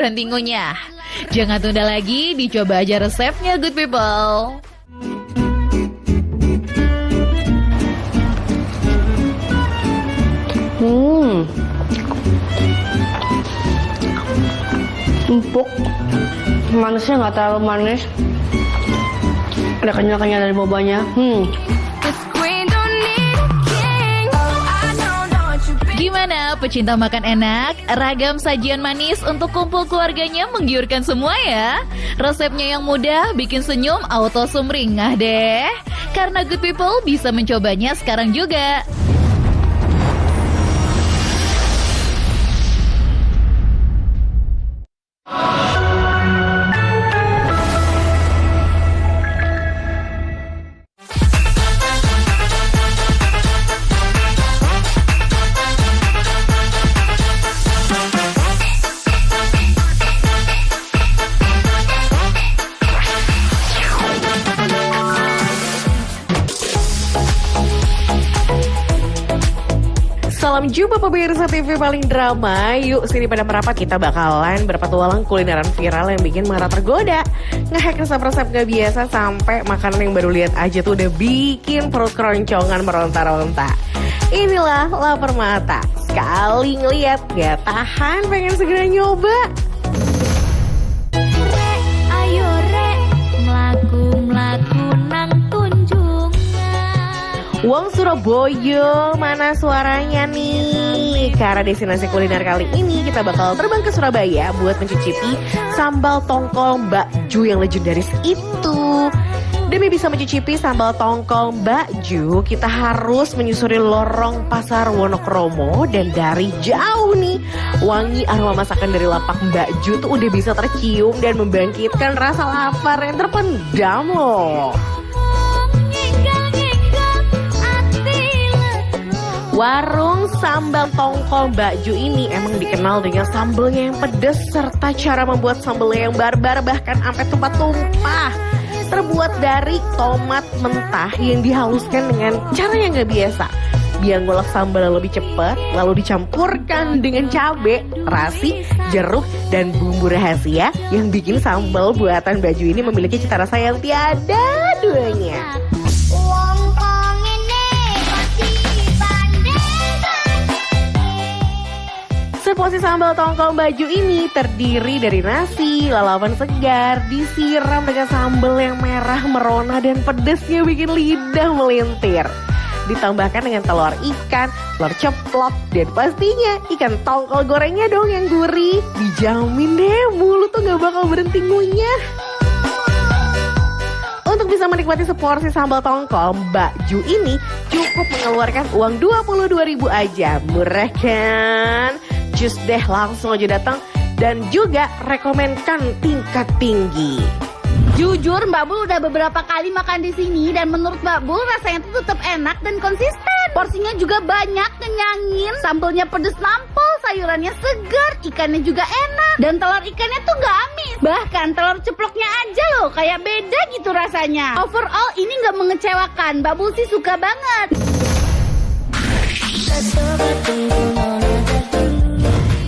Berhenti ngunyah. Jangan tunda lagi, dicoba aja resepnya good people. Empuk, manisnya nggak terlalu manis, ada kenyal-kenyal dari bobanya. Gimana pecinta makan enak? Ragam sajian manis untuk kumpul keluarganya menggiurkan semua ya. Resepnya yang mudah, bikin senyum auto sumringah deh. Karena good people bisa mencobanya sekarang juga. Salam jumpa pemirsa TV paling drama. Yuk sini pada merapat, kita bakalan berpetualang kulineran viral yang bikin mata tergoda. Ngehack resep-resep gak biasa sampai makanan yang baru lihat aja tuh udah bikin perut keroncongan meronta-ronta. Inilah lapar mata. Sekali ngeliat gak tahan pengen segera nyoba. Ayo rek, mlaku-mlaku nang tunjungan. Wong Surabaya, mana suaranya nih? Karena destinasi kuliner kali ini kita bakal terbang ke Surabaya buat mencicipi sambal tongkol Mbak Ju yang legendaris itu. Demi bisa mencicipi sambal tongkol Mbak Ju, kita harus menyusuri lorong pasar Wonokromo. Dan dari jauh nih, wangi aroma masakan dari lapak Mbak Ju tuh udah bisa tercium dan membangkitkan rasa lapar yang terpendam loh. Warung sambal tongkol Mbak Ju ini emang dikenal dengan sambalnya yang pedas serta cara membuat sambalnya yang barbar, bahkan sampai tumpah-tumpah. Terbuat dari tomat mentah yang dihaluskan dengan cara yang gak biasa. Biar ngolok sambal lebih cepat, lalu dicampurkan dengan cabai, terasi, jeruk, dan bumbu rahasia yang bikin sambal buatan Mbak Ju ini memiliki cita rasa yang tiada duanya. Seporsi sambal tongkol Mbak Ju ini terdiri dari nasi, lalapan segar, disiram dengan sambal yang merah merona dan pedasnya bikin lidah melintir. Ditambahkan dengan telur ikan, telur ceplok, dan pastinya ikan tongkol gorengnya dong yang gurih. Dijamin deh mulut tuh gak bakal berhenti ngunyah. Untuk bisa menikmati seporsi sambal tongkol Mbak Ju ini cukup mengeluarkan uang 22.000 aja. Murah kan? Cus deh, langsung aja datang dan juga rekomenkan tingkat tinggi. Jujur Mbak Bul udah beberapa kali makan di sini dan menurut Mbak Bul rasanya tuh tetap enak dan konsisten. Porsinya juga banyak, kenyangin, sambalnya pedes nampol, sayurannya segar, ikannya juga enak, dan telur ikannya tuh gak amis. Bahkan telur ceploknya aja loh kayak beda gitu rasanya. Overall ini gak mengecewakan, Mbak Bul sih suka banget.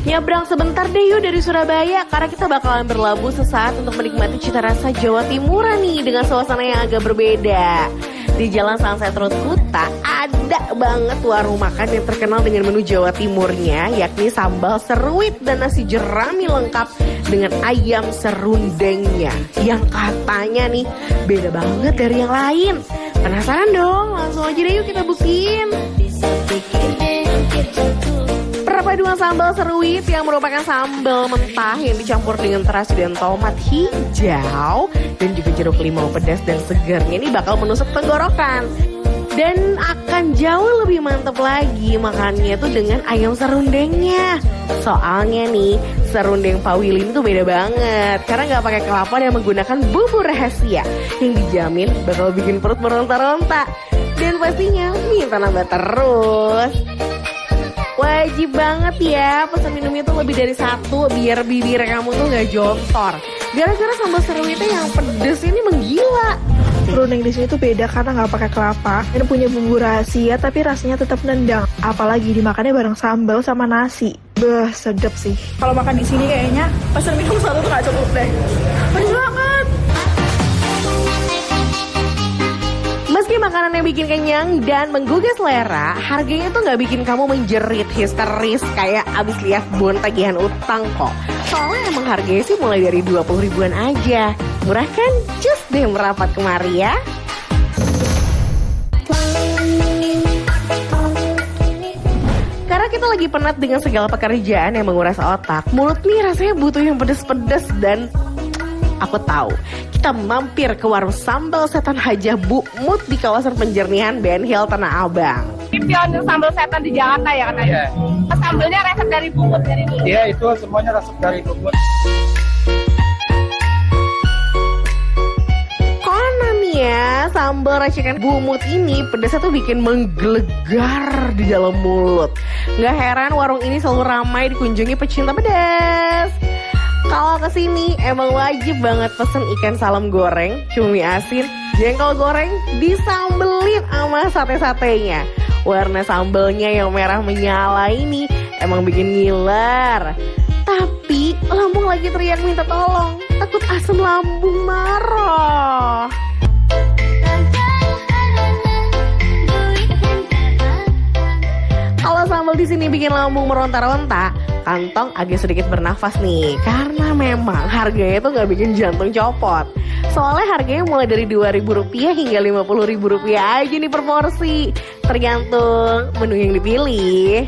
Nyebrang sebentar deh yuk dari Surabaya, karena kita bakalan berlabuh sesaat untuk menikmati cita rasa Jawa Timuran nih dengan suasana yang agak berbeda. Di Jalan Sunset Road Kuta ada banget warung makan yang terkenal dengan menu Jawa Timurnya, yakni sambal seruit dan nasi jerami lengkap dengan ayam serundengnya yang katanya nih beda banget dari yang lain. Penasaran dong? Langsung aja deh yuk kita buktiin. Perpaduan sambal seruit yang merupakan sambal mentah yang dicampur dengan terasi dan tomat hijau dan juga jeruk limau pedas dan segarnya ini bakal menusuk tenggorokan. Dan akan jauh lebih mantep lagi makannya tuh dengan ayam serundengnya. Soalnya nih, serundeng Pak Willy itu beda banget karena nggak pakai kelapa dan menggunakan bumbu rahasia yang dijamin bakal bikin perut meronta-ronta. Dan pastinya minta nambah terus. Wajib banget ya pesan minumnya tuh lebih dari satu biar bibir kamu tuh gak jontor. Gara-gara sambal seruitnya yang pedes ini menggila. Serundeng di sini tuh beda karena nggak pakai kelapa dan punya bumbu rahasia tapi rasanya tetap nendang. Apalagi dimakannya bareng sambal sama nasi. Beh, sedap sih. Kalau makan di sini kayaknya pesan minum satu tuh nggak cukup deh. Pedes banget. Meski makanan yang bikin kenyang dan menggugah selera, harganya tuh nggak bikin kamu menjerit histeris kayak abis lihat bon tagihan utang kok. Soalnya emang harganya sih mulai dari 20 ribuan aja. Murah kan? Cus deh merapat kemari ya. Karena kita lagi penat dengan segala pekerjaan yang menguras otak, mulut nih rasanya butuh yang pedes-pedes dan aku tahu. Kita mampir ke warung sambal setan Hajah Bu Mut di kawasan penjernihan Ben Hill Tanah Abang. Ini pionir sambal setan di Jakarta ya katanya? Iya. Sambalnya resep dari Bu Mut dari dulu? Iya, itu semuanya resep dari Bu Mut. Konon ya, sambal racikan Bu Mut ini pedasnya tuh bikin menggelegar di dalam mulut. Nggak heran warung ini selalu ramai dikunjungi pecinta pedas. Kalau kesini emang wajib banget pesen ikan salam goreng, cumi asin, jengkol goreng, disambelin sama sate-satenya. Warna sambelnya yang merah menyala ini emang bikin ngiler. Tapi lambung lagi teriak minta tolong, takut asam lambung marah. Kalau sambal di sini bikin lambung meronta-ronta, kantong agak sedikit bernafas nih, karena memang harganya tuh nggak bikin jantung copot. Soalnya harganya mulai dari Rp2.000 hingga Rp50.000 aja nih per porsi, tergantung menu yang dipilih.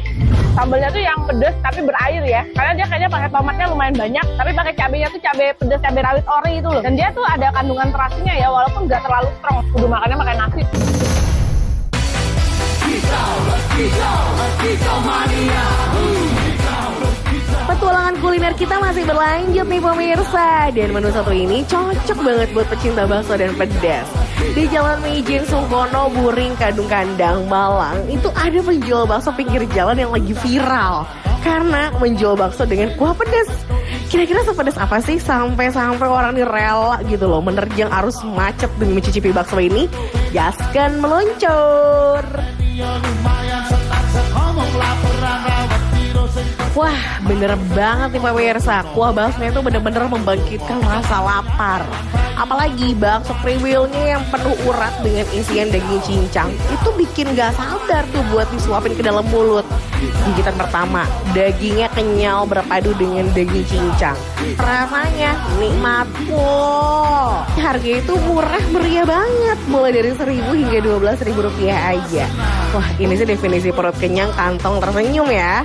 Sambalnya tuh yang pedes tapi berair ya, karena dia kayaknya pakai tomatnya lumayan banyak, tapi pakai cabenya tuh cabai pedes, cabai rawit ori itu loh. Dan dia tuh ada kandungan terasinya ya, walaupun nggak terlalu strong. Kudu makannya pakai nasi. Petualangan kuliner kita masih berlanjut nih pemirsa. Dan menu satu ini cocok banget buat pecinta bakso dan pedas. Di Jalan Meijen Sungkono, Buring, Kadung Kandang, Malang, itu ada penjual bakso pinggir jalan yang lagi viral karena menjual bakso dengan kuah pedas. Kira-kira sepedas apa sih sampai orang ini rela gitu loh menerjang arus macet demi mencicipi bakso ini? Gaskan meluncur. Wah, bener banget nih pemirsa. Kuah baksonya itu bener-bener membangkitkan rasa lapar. Apalagi bakso kriwilnya yang penuh urat dengan isian daging cincang, itu bikin gak sabar tuh buat disuapin ke dalam mulut. Gigitan pertama, dagingnya kenyal berpadu dengan daging cincang. Rasanya nikmat kok. Harganya itu murah meriah banget, mulai dari Rp1.000 hingga Rp12.000 aja. Wah, ini sih definisi perut kenyang, kantong tersenyum ya.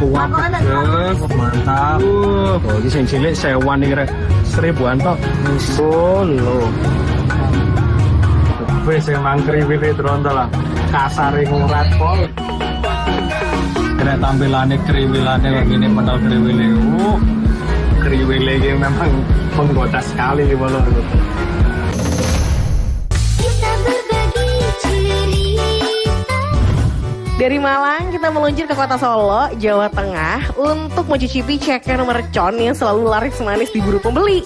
Kuah pedes, mantap. Oh, ini yang cilik sewan nih, Rp1.000-an toh. Solo. Wes emang kriwile tronto lah. Kasare ngurat pol. Kira tampilannya kriwilane kayak gini padahal kriwile. Kriwile ini memang menggoda sekali di bawah. Dari Malang kita meluncur ke kota Solo, Jawa Tengah untuk mencicipi ceker mercon yang selalu laris manis diburu pembeli.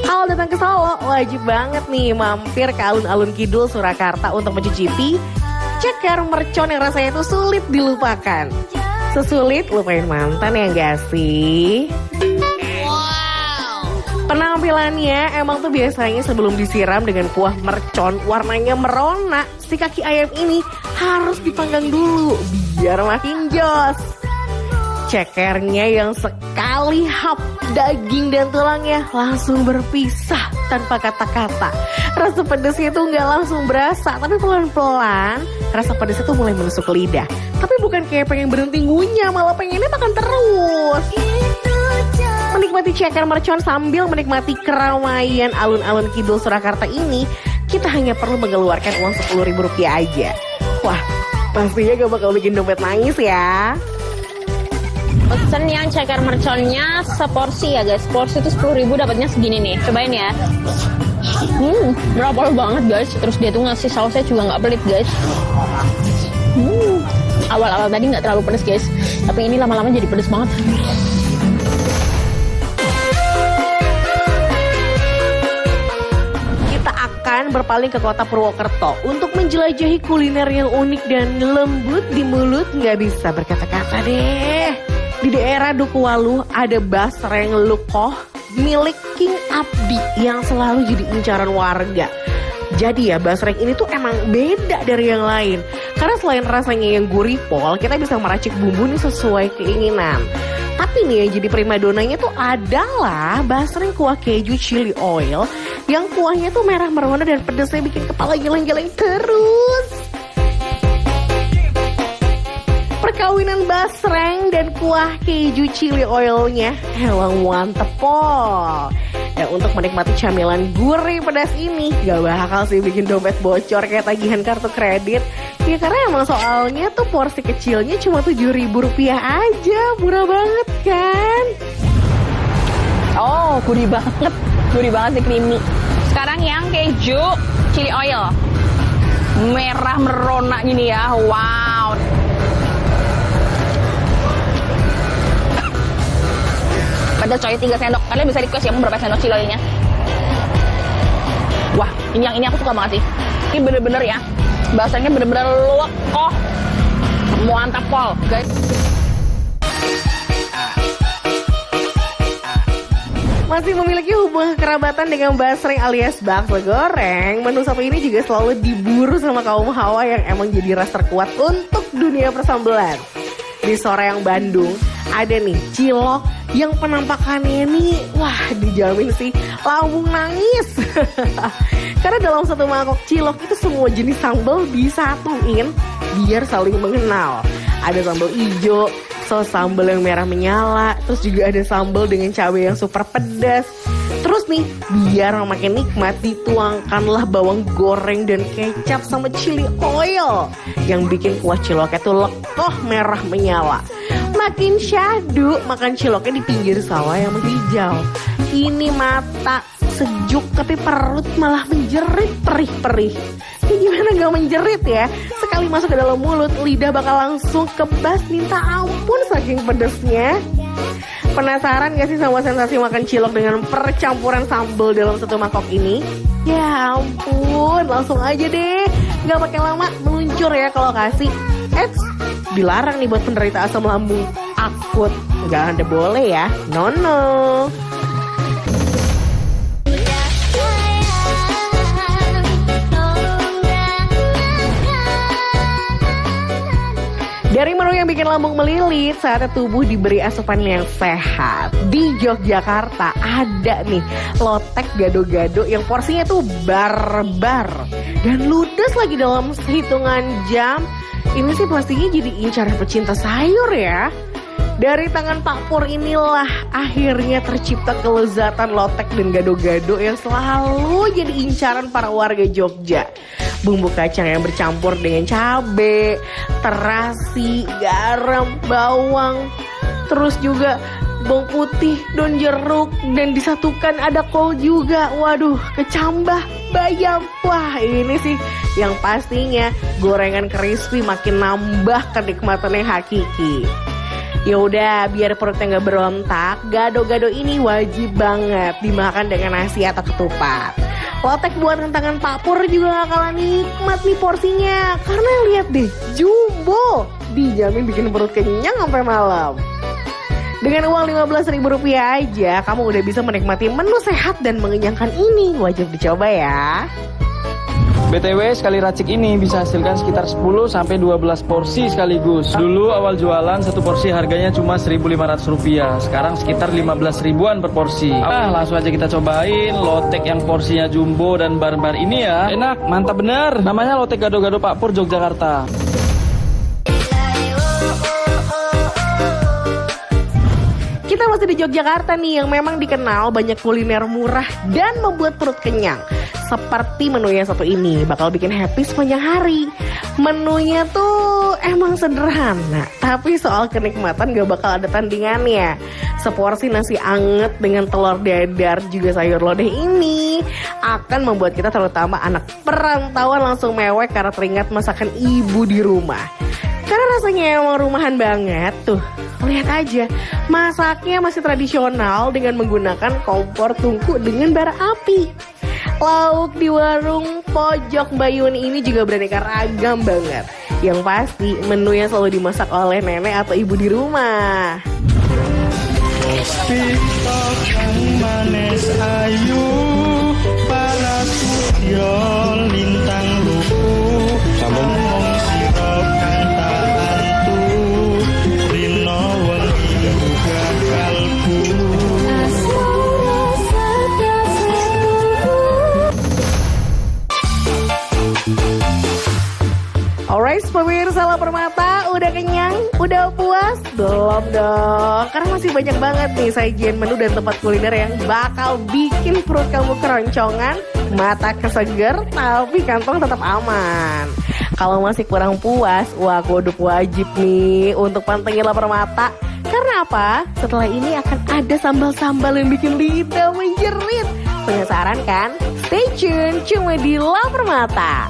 Kalau datang ke Solo, wajib banget nih mampir ke alun-alun Kidul Surakarta untuk mencicipi ceker mercon yang rasanya itu sulit dilupakan. Sesulit lupain mantan ya gak sih? Penampilannya emang tuh biasanya sebelum disiram dengan kuah mercon warnanya merona, si kaki ayam ini harus dipanggang dulu biar makin jos. Cekernya yang sekali hap daging dan tulangnya langsung berpisah tanpa kata-kata. Rasa pedasnya tuh nggak langsung berasa, tapi pelan-pelan rasa pedasnya tuh mulai menusuk lidah. Tapi bukan kayak pengen berhenti ngunyah, malah pengennya makan terus. Menikmati ceker mercon sambil menikmati keramaian alun-alun Kidul Surakarta ini, kita hanya perlu mengeluarkan uang Rp10.000 aja. Wah, pastinya gak bakal bikin dompet nangis ya. Pesen yang ceker merconnya seporsi ya guys. Porsi itu 10.000 dapatnya segini nih. Cobain ya. Merapal banget guys. Terus dia tuh ngasih sausnya juga nggak pelit guys. Awal-awal tadi nggak terlalu pedas guys. Tapi ini lama-lama jadi pedas banget. berpaling ke kota Purwokerto untuk menjelajahi kuliner yang unik dan lembut di mulut, nggak bisa berkata-kata deh. Di daerah Dukuwalu ada basreng lukoh milik King Abdi yang selalu jadi incaran warga. Jadi ya basreng ini tuh emang beda dari yang lain. Karena selain rasanya yang gurih pol, kita bisa meracik bumbu nih sesuai keinginan. Tapi nih yang jadi primadonanya tuh adalah basreng kuah keju chili oil yang kuahnya tuh merah merona dan pedasnya bikin kepala geleng-geleng terus. Perkawinan basreng dan kuah keju chili oilnya emang mantep pol. Dan untuk menikmati camilan gurih pedas ini gak bakal sih bikin dompet bocor kayak tagihan kartu kredit. Ya karena emang soalnya tuh porsi kecilnya cuma Rp7.000 aja. Murah banget kan? Oh, gurih banget sih, creamy. Sekarang yang keju chili oil, merah merona gini ya, wow. Pedas coy, 3 sendok. Kalian bisa request ya mau berapa sendok chili oilnya. Wah, ini aku suka banget sih. Ini bener-bener ya, bahasanya bener-bener lekoh, mantap pol, guys. Masih memiliki hubungan kekerabatan dengan basreng alias bakso goreng, menu satu ini juga selalu diburu sama kaum hawa yang emang jadi ras terkuat untuk dunia persambelan. Di Soreang Bandung ada nih cilok yang penampakannya nih, wah dijamin sih lambung nangis. Karena dalam satu mangkok cilok itu semua jenis sambal disatuin biar saling mengenal. Ada sambal hijau, saus sambal yang merah menyala, terus juga ada sambal dengan cabai yang super pedas. Terus nih, biar makin nikmat dituangkanlah bawang goreng dan kecap sama chili oil yang bikin kuah ciloknya tuh lekoh merah menyala. Makin syahdu makan ciloknya di pinggir sawah yang menghijau. Ini mata sejuk tapi perut malah menjerit perih-perih. Ini gimana gak menjerit ya? Sekali masuk ke dalam mulut, lidah bakal langsung kebas minta ampun saking pedesnya. Penasaran gak sih sama sensasi makan cilok dengan percampuran sambal dalam satu mangkok ini? Ya ampun, langsung aja deh. Gak pakai lama, meluncur ya ke lokasi. Dilarang nih buat penderita asam lambung akut. Gak ada boleh ya, no. Dari menu yang bikin lambung melilit, saatnya tubuh diberi asupan yang sehat. Di Yogyakarta ada nih lotek gado-gado yang porsinya tuh barbar dan ludes lagi dalam hitungan jam. Ini sih pastinya jadi incaran pecinta sayur ya. Dari tangan Pak Pur inilah akhirnya tercipta kelezatan lotek dan gado-gado yang selalu jadi incaran para warga Jogja. Bumbu kacang yang bercampur dengan cabai, terasi, garam, bawang, terus juga bawang putih, daun jeruk, dan disatukan ada kol juga. Waduh, kecambah, bayam. Wah, ini sih yang pastinya gorengan crispy makin nambah kenikmatan yang hakiki. Ya udah, biar perutnya nggak berontak, gado-gado ini wajib banget dimakan dengan nasi atau ketupat. Lotek buatan tangan Pak Pur juga gak kalah nikmat nih porsinya. Karena lihat deh, jumbo, dijamin bikin perut kenyang sampai malam. Dengan uang Rp15.000 aja, kamu udah bisa menikmati menu sehat dan mengenyangkan ini. Wajib dicoba ya. BTW sekali racik ini bisa hasilkan sekitar 10-12 porsi sekaligus. Dulu awal jualan satu porsi harganya cuma Rp1.500. Sekarang sekitar 15 ribuan per porsi. Langsung aja kita cobain lotek yang porsinya jumbo dan barbar ini ya. Enak, mantap bener. Namanya lotek gado-gado Pak Pur Yogyakarta. Kita masih di Yogyakarta nih yang memang dikenal banyak kuliner murah dan membuat perut kenyang. Seperti menu yang satu ini bakal bikin happy sepanjang hari. Menunya tuh emang sederhana, tapi soal kenikmatan gak bakal ada tandingannya. Seporsi nasi anget dengan telur dadar juga sayur lodeh ini akan membuat kita terutama anak perantauan langsung mewek karena teringat masakan ibu di rumah. Karena rasanya emang rumahan banget tuh. Lihat aja, masaknya masih tradisional dengan menggunakan kompor tungku dengan bara api. Lauk di warung pojok Mbak Yuni ini juga beraneka ragam banget. Yang pasti menu yang selalu dimasak oleh nenek atau ibu di rumah. TikTok yang manis ayu para sutyo lintang luku ngomong sirop kang tak antu rino wengi buka kalbu. Alright, pemirsa Lapar Mata, udah kenyang? Udah puas? Belum dong, karena masih banyak banget nih sajian menu dan tempat kuliner yang bakal bikin perut kamu keroncongan, mata keseger, tapi kantong tetap aman. Kalau masih kurang puas, wah kodok wajib nih untuk pantengin Lapar Mata. Karena apa? Setelah ini akan ada sambal-sambal yang bikin lidah menjerit. Penasaran kan? Stay tune, cuma di Lapar Mata.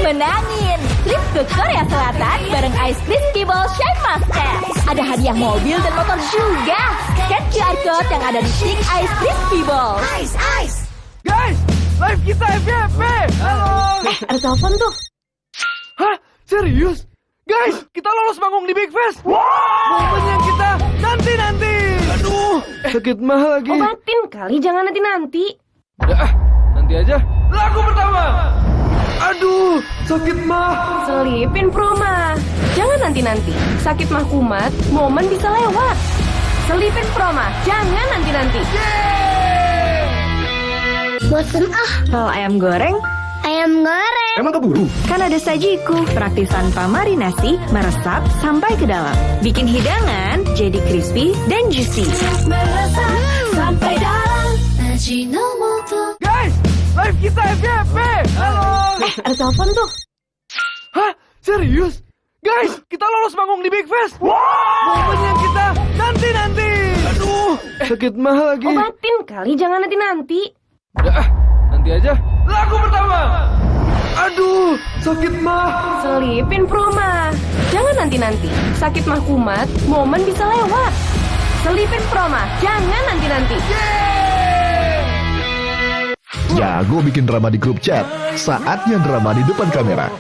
Menangin trip ke Korea Selatan bareng Ice Crispy Ball Shine Master. Ada hadiah mobil dan motor juga. Scan QR Code yang ada di stick Ice Crispy Ball. Guys, live kita FYP. Halo. Ada telepon tuh. Hah? Serius? Guys, kita lolos manggung di Big Fest. Momennya kita nanti. Aduh, sakit mah lagi. Obatin kali, jangan nanti-nanti. Udah, nanti aja. Lagu pertama. Aduh, sakit mah. Selipin Proma. Jangan nanti-nanti. Sakit mah kumat, momen bisa lewat. Selipin Proma. Jangan nanti-nanti. Bosen ah. Kalau ayam goreng, Ayam goreng. Emang keburu? kan ada sajiku. Praktis tanpa marinasi, meresap sampai ke dalam. Bikin hidangan jadi crispy dan juicy. Sampai dalam. Guys, live kita FYP. Halo. Ada telepon tuh. Hah? Serius? Guys, kita lolos manggung di Big Fest. Momennya kita nanti. Aduh, sakit mah lagi. Obatin kali, jangan nanti-nanti. Udah, nanti aja. Lagu pertama. Aduh, sakit mah. Selipin Proma. Jangan nanti-nanti. Sakit mah kumat, momen bisa lewat. Selipin Proma. Jangan nanti-nanti. Jago bikin drama di grup chat. Saatnya drama di depan kamera.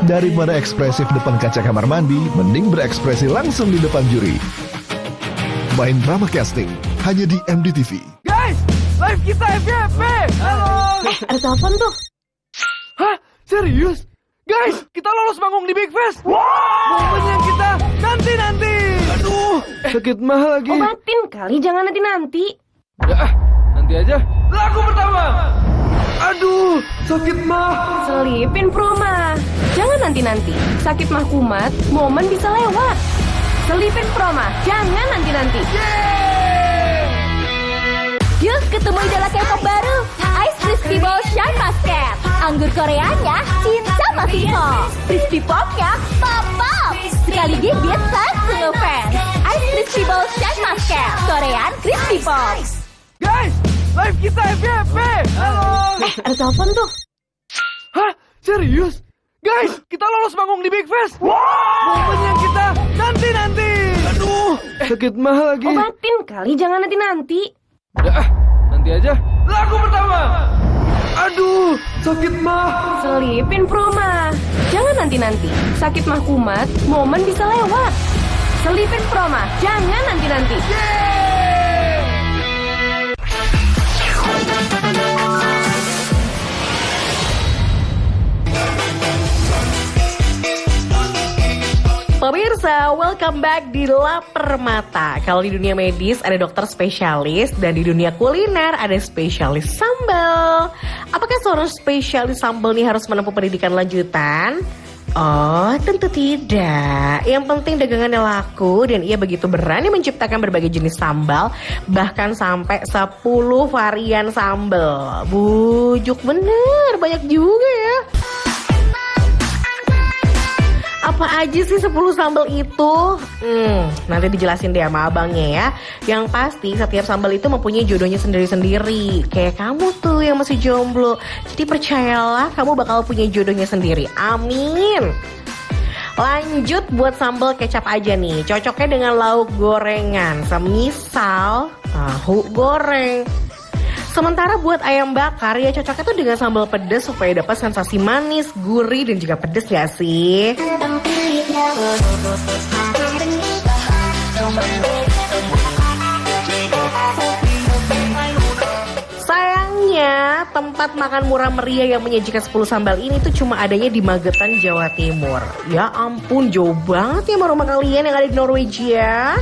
Daripada ekspresif depan kaca kamar mandi, mending berekspresi langsung di depan juri. Main drama casting hanya di MDTV. Guys, live kita FYP. Halo. Ada telepon tuh. Hah? Serius? Guys, kita lolos manggung di Big Fest. Momennya kita nanti. Aduh, sakit mah lagi. Obatin kali, jangan nanti-nanti. Udah, nanti aja. Lagu pertama. Aduh, sakit mah. Selipin Proma. Jangan nanti-nanti. Sakit mah kumat, momen bisa lewat. Selipin Proma. Jangan nanti-nanti. Yuk ketemu idola K-pop baru, Ice Crispy Ball Shine Master. Anggur Koreanya cinta masih hot, crispy popnya pop. Sekali gigit langsung ngefans. Ice Crispy Ball Shine Master, Korean Crispy Pop. Guys, live kita FYP. Halo. Ada telepon tuh. Hah? Serius? Guys, kita lolos manggung di Big Fest. Momennya kita nanti. Aduh, sakit mah lagi. Obatin kali, jangan nanti-nanti. Udah, nanti aja. Lagu pertama. Aduh, sakit mah. Selipin Proma. Jangan nanti-nanti. Sakit mah kumat, momen bisa lewat. Selipin Proma. Jangan nanti-nanti. Pemirsa, welcome back di Lapar Mata. Kalau di dunia medis ada dokter spesialis dan di dunia kuliner ada spesialis sambal. Apakah seorang spesialis sambal nih harus menempuh pendidikan lanjutan? Oh, tentu tidak. Yang penting dagangannya laku dan ia begitu berani menciptakan berbagai jenis sambal, bahkan sampai 10 varian sambal. Bujuk bener, banyak juga ya. Apa aja sih 10 sambal itu? Nanti dijelasin deh sama abangnya ya. Yang pasti setiap sambal itu mempunyai jodohnya sendiri-sendiri. Kayak kamu tuh yang masih jomblo. Jadi percayalah kamu bakal punya jodohnya sendiri. Amin. Lanjut buat sambal kecap aja nih. Cocoknya dengan lauk gorengan, semisal tahu goreng. Sementara buat ayam bakar ya cocoknya tuh dengan sambal pedas supaya dapat sensasi manis, gurih dan juga pedas ya sih. Sayangnya tempat makan murah meriah yang menyajikan 10 sambal ini tuh cuma adanya di Magetan, Jawa Timur. Ya ampun, jauh banget ya sama rumah kalian yang ada di Norwegia.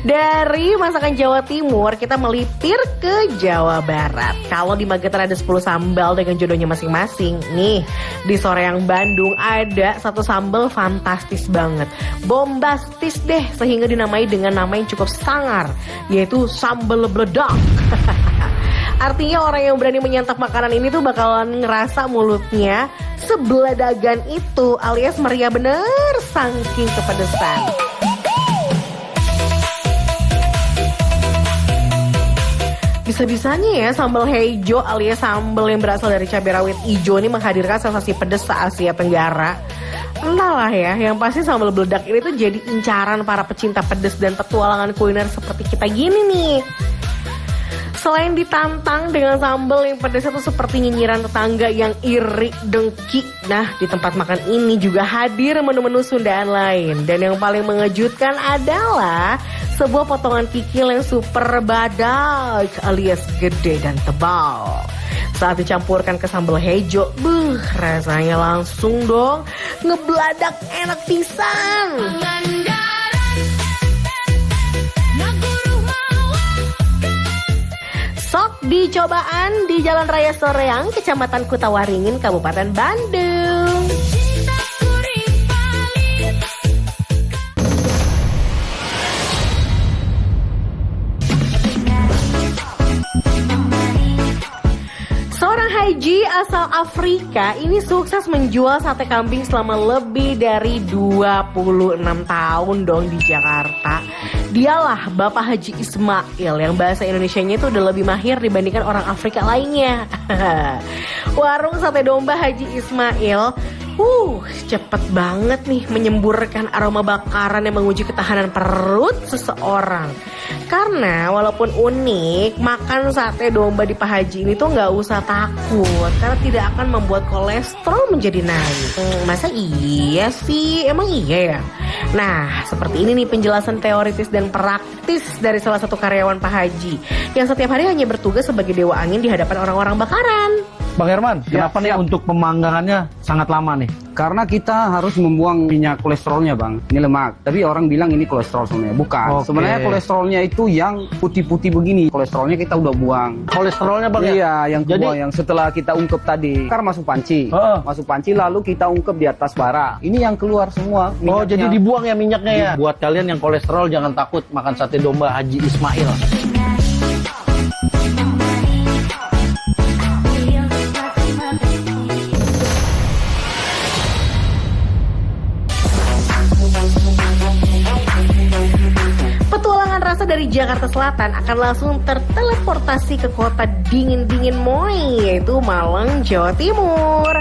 Dari masakan Jawa Timur kita melipir ke Jawa Barat. Kalau di Magetan ada 10 sambal dengan jodohnya masing-masing. Nih, di Soreang Bandung ada satu sambal fantastis banget. Bombastis deh sehingga dinamai dengan nama yang cukup sangar, yaitu sambal bledak. Artinya orang yang berani menyantap makanan ini tuh bakalan ngerasa mulutnya sebeledagan itu, alias meriah bener saking kepedesan. Bisa-bisanya ya sambal hijau alias sambal yang berasal dari cabai rawit hijau ini menghadirkan sensasi pedas se-Asia Tenggara. Entahlah ya, yang pasti sambal bledak ini tuh jadi incaran para pecinta pedas dan petualangan kuliner seperti kita gini nih. Selain ditantang dengan sambal yang pedasnya tuh seperti nyinyiran tetangga yang iri dengki. Nah, di tempat makan ini juga hadir menu-menu Sundaan lain. Dan yang paling mengejutkan adalah sebuah potongan kikil yang super badak alias gede dan tebal. Saat dicampurkan ke sambal hijau, rasanya langsung dong ngebladak enak pisan. Sok dicobaan di Jalan Raya Soreang, Kecamatan Kutawaringin, Kabupaten Bandung. Seorang haji asal Afrika ini sukses menjual sate kambing selama lebih dari 26 tahun dong di Jakarta. Dialah Bapak Haji Ismail yang bahasa Indonesianya itu udah lebih mahir dibandingkan orang Afrika lainnya. Warung sate domba Haji Ismail cepet banget nih menyemburkan aroma bakaran yang menguji ketahanan perut seseorang. Karena walaupun unik, makan sate domba di Pak Haji ini tuh nggak usah takut karena tidak akan membuat kolesterol menjadi naik. Masa iya sih? Emang iya ya? Nah, seperti ini nih penjelasan teoritis dan praktis dari salah satu karyawan Pak Haji yang setiap hari hanya bertugas sebagai dewa angin di hadapan orang-orang bakaran. Bang Herman, kenapa nih untuk pemanggangannya sangat lama nih? Karena kita harus membuang minyak kolesterolnya bang, ini lemak. Tapi orang bilang ini kolesterol sebenarnya, bukan. Sebenarnya kolesterolnya itu yang putih-putih begini. Kolesterolnya kita udah buang. Kolesterolnya bang? Iya, yang kebuang, yang setelah kita ungkep tadi. Kan masuk panci, masuk panci lalu kita ungkep di atas bara. Ini yang keluar semua minyaknya. Jadi dibuang ya minyaknya ya? Buat kalian yang kolesterol jangan takut makan sate domba Haji Ismail. Dari Jakarta Selatan akan langsung terteleportasi ke kota dingin-dingin Moi, yaitu Malang, Jawa Timur.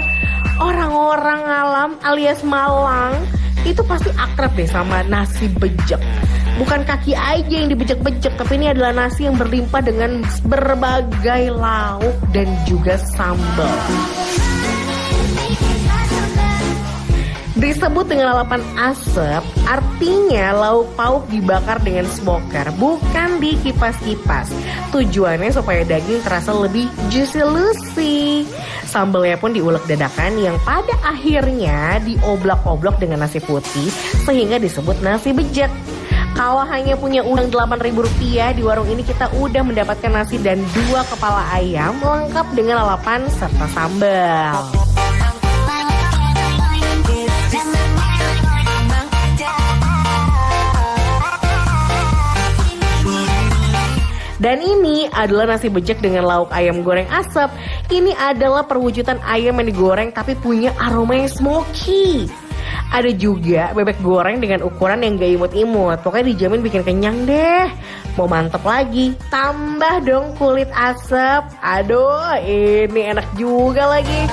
Orang-orang alam alias Malang itu pasti akrab deh sama nasi bejek. Bukan kaki aja yang dibejek-bejek, tapi ini adalah nasi yang berlimpah dengan berbagai lauk dan juga sambal. Disebut dengan lalapan asap, artinya lauk pauk dibakar dengan smoker, bukan dikipas-kipas. Tujuannya supaya daging terasa lebih juicy-lucy. Sambalnya pun diulek dadakan yang pada akhirnya dioblak-oblak dengan nasi putih, sehingga disebut nasi bejek. Kalau hanya punya uang Rp8.000 di warung ini kita udah mendapatkan nasi dan 2 kepala ayam lengkap dengan lalapan serta sambal. Dan ini adalah nasi bejek dengan lauk ayam goreng asap. Ini adalah perwujudan ayam yang digoreng tapi punya aroma yang smoky. Ada juga bebek goreng dengan ukuran yang gak imut-imut. Pokoknya dijamin bikin kenyang deh. Mau mantep lagi, tambah dong kulit asap. Aduh, ini enak juga lagi.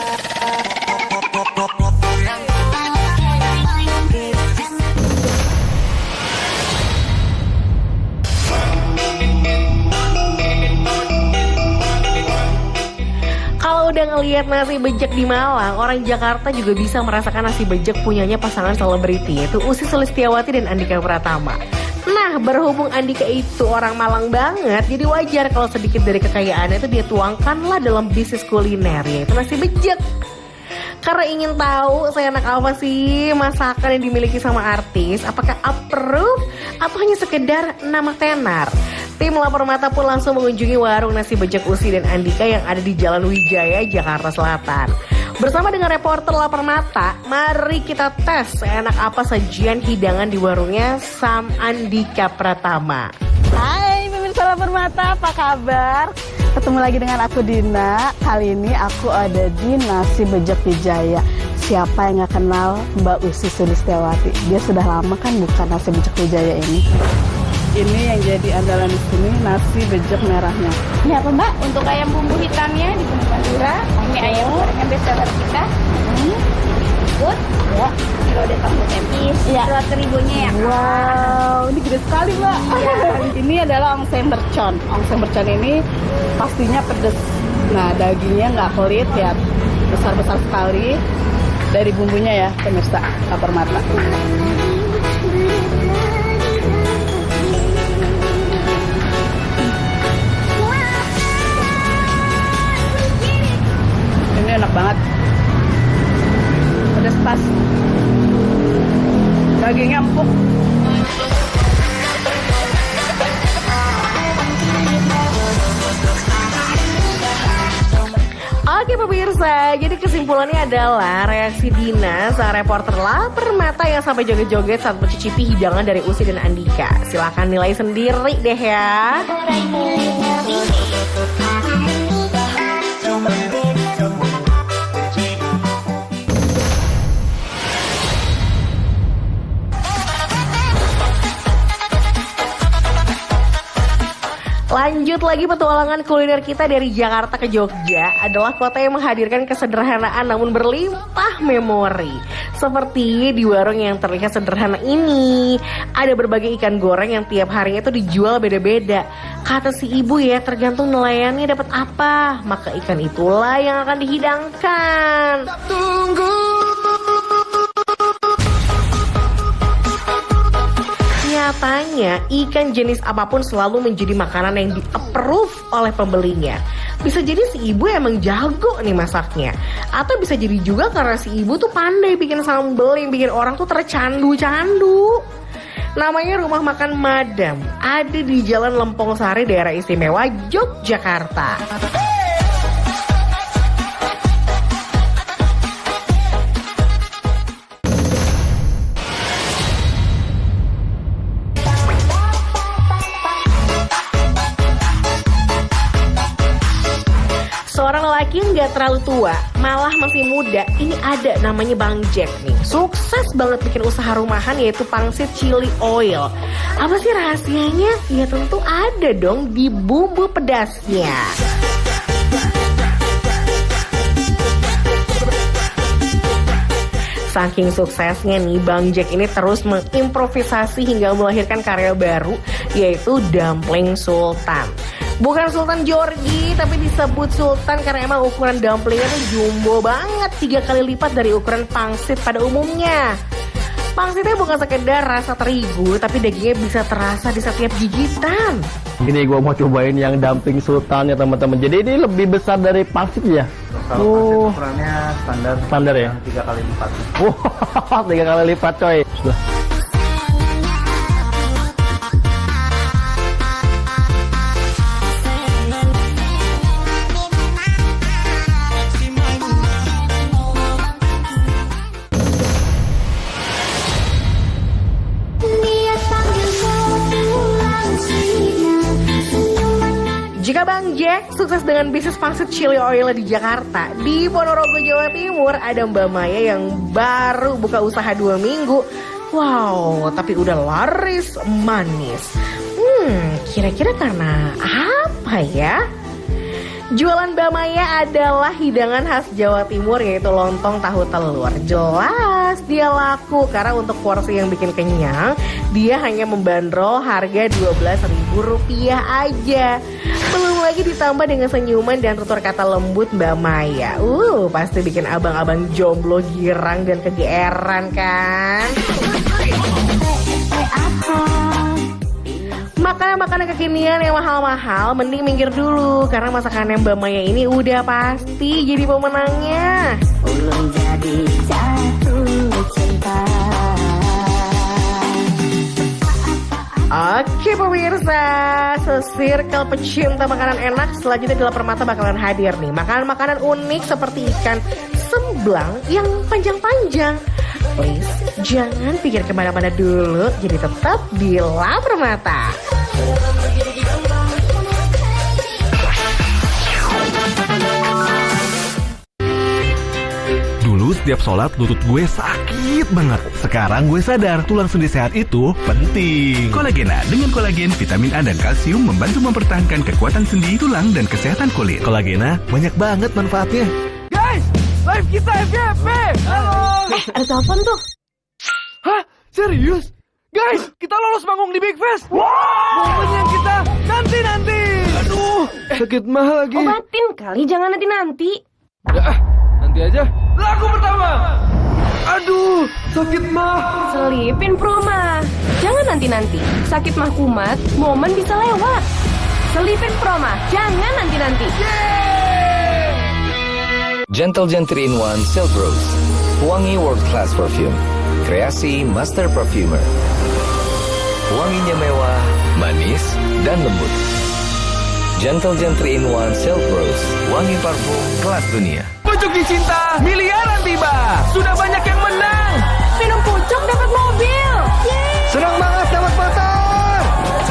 Kalau udah ngelihat nasi bejek di Malang, orang Jakarta juga bisa merasakan nasi bejek punyanya pasangan selebriti, yaitu Ussy Sulistyawati dan Andhika Pratama. Nah, berhubung Andhika itu orang Malang banget, jadi wajar kalau sedikit dari kekayaannya itu dia tuangkanlah dalam bisnis kuliner, yaitu nasi bejek. Karena ingin tahu seenak apa sih masakan yang dimiliki sama artis, apakah approve atau hanya sekedar nama tenar? Tim Lapor Mata pun langsung mengunjungi warung nasi bejek Ussy dan Andhika yang ada di Jalan Wijaya, Jakarta Selatan. Bersama dengan reporter Lapor Mata, mari kita tes seenak apa sajian hidangan di warungnya Sam Andhika Pratama. Hai pemirsa Lapor Mata, apa kabar? Ketemu lagi dengan aku Dina. Kali ini aku ada di Nasi Bejek Wijaya. Siapa yang gak kenal Mbak Ussy Sulistyawati? Dia sudah lama kan buka Nasi Bejek Wijaya ini. Ini yang jadi andalan di sini, nasi bejek merahnya. Ini apa Mbak? Untuk ayam bumbu hitamnya di bumbu madura. Ini ayam gorengnya bestseller kita. Good. Ya. Kalau ada tahu tempis. Ya. Telur teribunya ya. Wow, ini gede sekali Mbak. Ya. Ini adalah ongseng mercon. Ongseng mercon ini pastinya pedas. Nah, dagingnya nggak pelit ya, besar-besar sekali. Dari bumbunya ya, pemirsa Lapor Mata. Ini enak banget, pedas pas, dagingnya empuk. Oke pemirsa, jadi kesimpulannya adalah reaksi Dina, sang reporter Lapor Mata yang sampai joget-joget saat mencicipi hidangan dari Ussy dan Andhika. Silahkan nilai sendiri deh ya. Lanjut lagi petualangan kuliner kita dari Jakarta ke Jogja adalah kota yang menghadirkan kesederhanaan namun berlimpah memori. Seperti di warung yang terlihat sederhana ini, ada berbagai ikan goreng yang tiap harinya itu dijual beda-beda. Kata si ibu ya, tergantung nelayannya dapat apa, maka ikan itulah yang akan dihidangkan. Tunggu. Nyatanya, ikan jenis apapun selalu menjadi makanan yang di-approve oleh pembelinya. Bisa jadi si ibu emang jago nih masaknya. Atau bisa jadi juga karena si ibu tuh pandai bikin sambal yang bikin orang tuh tercandu-candu. Namanya Rumah Makan Madam, ada di Jalan Lempong Sari, Daerah Istimewa Yogyakarta. Seorang lelaki yang gak terlalu tua, malah masih muda, ini ada namanya Bang Jack nih. Sukses banget bikin usaha rumahan yaitu pangsit chili oil. Apa sih rahasianya? Ya tentu ada dong di bumbu pedasnya. Saking suksesnya nih, Bang Jack ini terus mengimprovisasi hingga melahirkan karya baru yaitu dumpling sultan. Bukan Sultan Georgi, tapi disebut Sultan karena emang ukuran dumplingnya tuh jumbo banget, 3 kali lipat dari ukuran pangsit pada umumnya. Pangsitnya bukan sekedar rasa terigu, tapi dagingnya bisa terasa di setiap gigitan. Ini gue mau cobain yang dumpling sultan ya teman-teman. Jadi ini lebih besar dari pangsit ya? Kalau ukurannya standar ya? 3 kali lipat. Wah, 3 kali lipat coy. Jika Bang Jack sukses dengan bisnis pangsit chili oil di Jakarta, di Ponorogo, Jawa Timur ada Mbak Maya yang baru buka usaha 2 minggu. Wow, tapi udah laris manis. Kira-kira karena apa ya? Jualan Mbak Maya adalah hidangan khas Jawa Timur, yaitu lontong tahu telur. Jelas dia laku karena untuk porsi yang bikin kenyang, dia hanya membandrol harga Rp12.000 aja. Belum lagi ditambah dengan senyuman dan tutur kata lembut Mbak Maya. Pasti bikin abang-abang jomblo girang dan kegeeran kan? Makanan-makanan kekinian yang mahal-mahal mending minggir dulu, karena masakannya Mbak Maya ini udah pasti jadi pemenangnya. Ulun jadi jatuh cinta. Oke pemirsa, sesirkel pecinta makanan enak selanjutnya di Lapar Mata bakalan hadir nih makanan-makanan unik seperti ikan semblang yang panjang-panjang. Please, jangan pikir kemana-mana dulu, jadi tetap di Lapar Mata. Dulu setiap sholat lutut gue sakit banget. Sekarang gue sadar tulang sendi sehat itu penting. Kolagena dengan kolagen, vitamin A dan kalsium membantu mempertahankan kekuatan sendi, tulang, dan kesehatan kulit. Kolagena banyak banget manfaatnya. Guys, live kita FYP. Halo. Ada telepon tuh. Hah? Serius? Guys, kita lolos manggung di Big Fest. Momen yang kita nanti-nanti. Aduh, sakit mah lagi. Obatin kali, jangan nanti-nanti. Nanti aja. Lagu pertama. Aduh, sakit mah. Selipin Proma. Jangan nanti-nanti. Sakit mah kumat, momen bisa lewat. Selipin Proma. Jangan nanti-nanti. Gentle Gen 3-in-1 Silk Rose. Wangi World Class Perfume. Kreasi Master Perfumer. Wanginya mewah, manis, dan lembut. Gentle Gen 3-in-1 Silk Rose. Wangi parfum kelas dunia. Pucuk dicinta, miliaran tiba. Sudah banyak yang menang. Minum pucuk dapat mobil. Senang banget dapat motor.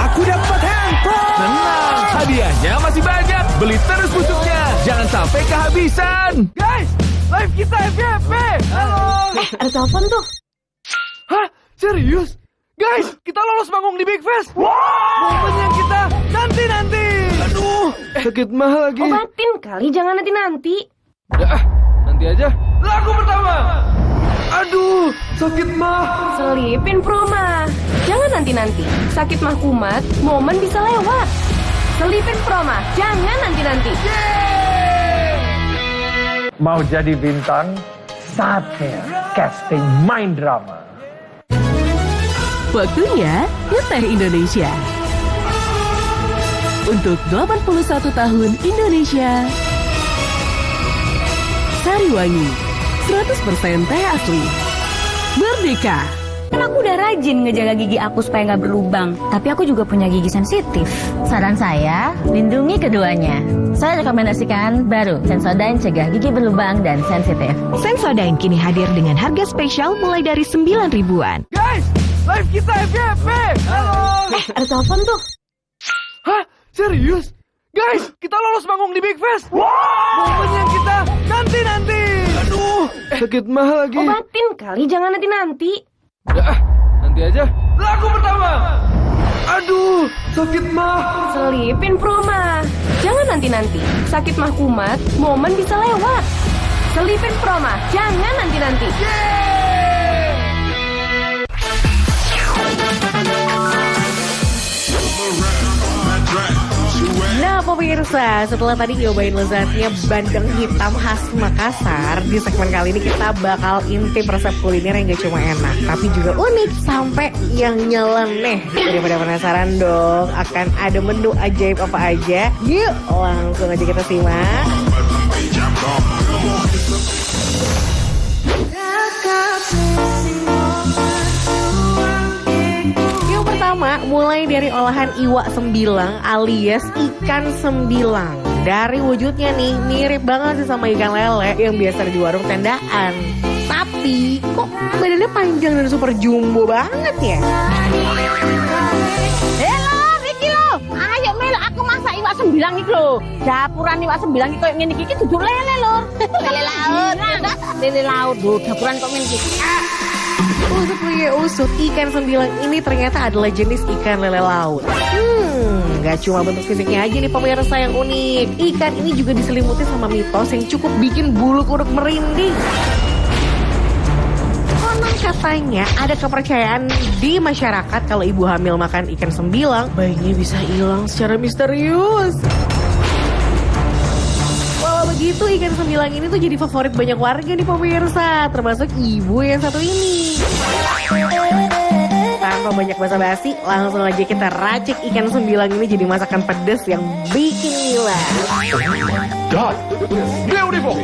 Aku dapat handphone. Tenang, hadiahnya masih banyak. Beli terus pucuknya, jangan sampai kehabisan. Guys, live kita FYP. Halo. Ada telepon tuh. Hah? Serius? Guys, kita lolos manggung di Big Fest. Momen yang kita nanti-nanti. Aduh, sakit mah lagi. Obatin kali, jangan nanti-nanti. Nanti aja. Lagu pertama. Aduh, sakit mah. Selipin Proma. Jangan nanti-nanti. Sakit mah kumat, momen bisa lewat. Selipin Proma. Jangan nanti-nanti. Mau jadi bintang? Saatnya casting main drama. Waktunya ngeteh Indonesia. Untuk 81 tahun Indonesia. Sariwangi, 100% teh asli. Merdeka. Kan aku udah rajin ngejaga gigi aku supaya nggak berlubang. Tapi aku juga punya gigi sensitif. Saran saya, lindungi keduanya. Saya rekomendasikan baru Sensodyne cegah gigi berlubang dan sensitif. Sensodyne kini hadir dengan harga spesial mulai dari 9 ribuan. Guys, live kita FYP. Halo. Ada telepon tuh. Hah? Serius? Guys, kita lolos manggung di Big Fest. Momen yang kita nanti-nanti. Aduh, sakit mah lagi. Obatin kali, jangan nanti-nanti. Nanti aja. Lagu pertama. Aduh, sakit mah. Selipin Proma. Jangan nanti-nanti. Sakit mah kumat, momen bisa lewat. Selipin Proma. Jangan nanti-nanti. Nah pemirsa, setelah tadi nyobain lezatnya bandeng hitam khas Makassar, di segmen kali ini kita bakal intip resep kuliner yang gak cuma enak, tapi juga unik sampai yang nyeleneh. Daripada penasaran dong akan ada menu ajaib apa aja, yuk langsung aja kita simak. Pertama, mulai dari olahan iwak sembilang alias ikan sembilang. Dari wujudnya nih, mirip banget sih sama ikan lele yang biasa di warung tendaan. Tapi, kok badannya panjang dan super jumbo banget ya? Halo, Ricky lo. Ayo Mel, aku masak iwak Wak Sembilang iki lho. Dapuran Wak Sembilang iki koyo ngene iki duduk lele lho. Lele laut. Lele laut lho, dapuran kok ngene iki. Usut punya usut, ikan sembilang ini ternyata adalah jenis ikan lele laut. Gak cuma bentuk fisiknya aja nih pemirsa yang unik. Ikan ini juga diselimuti sama mitos yang cukup bikin bulu kuduk merinding. Konon katanya ada kepercayaan di masyarakat kalau ibu hamil makan ikan sembilang, bayinya bisa hilang secara misterius. Walau begitu, ikan sembilang ini tuh jadi favorit banyak warga nih pemirsa, termasuk ibu yang satu ini. Tanpa banyak basa-basi, langsung aja kita racik ikan sembilang ini jadi masakan pedas yang bikin gila. God, beautiful,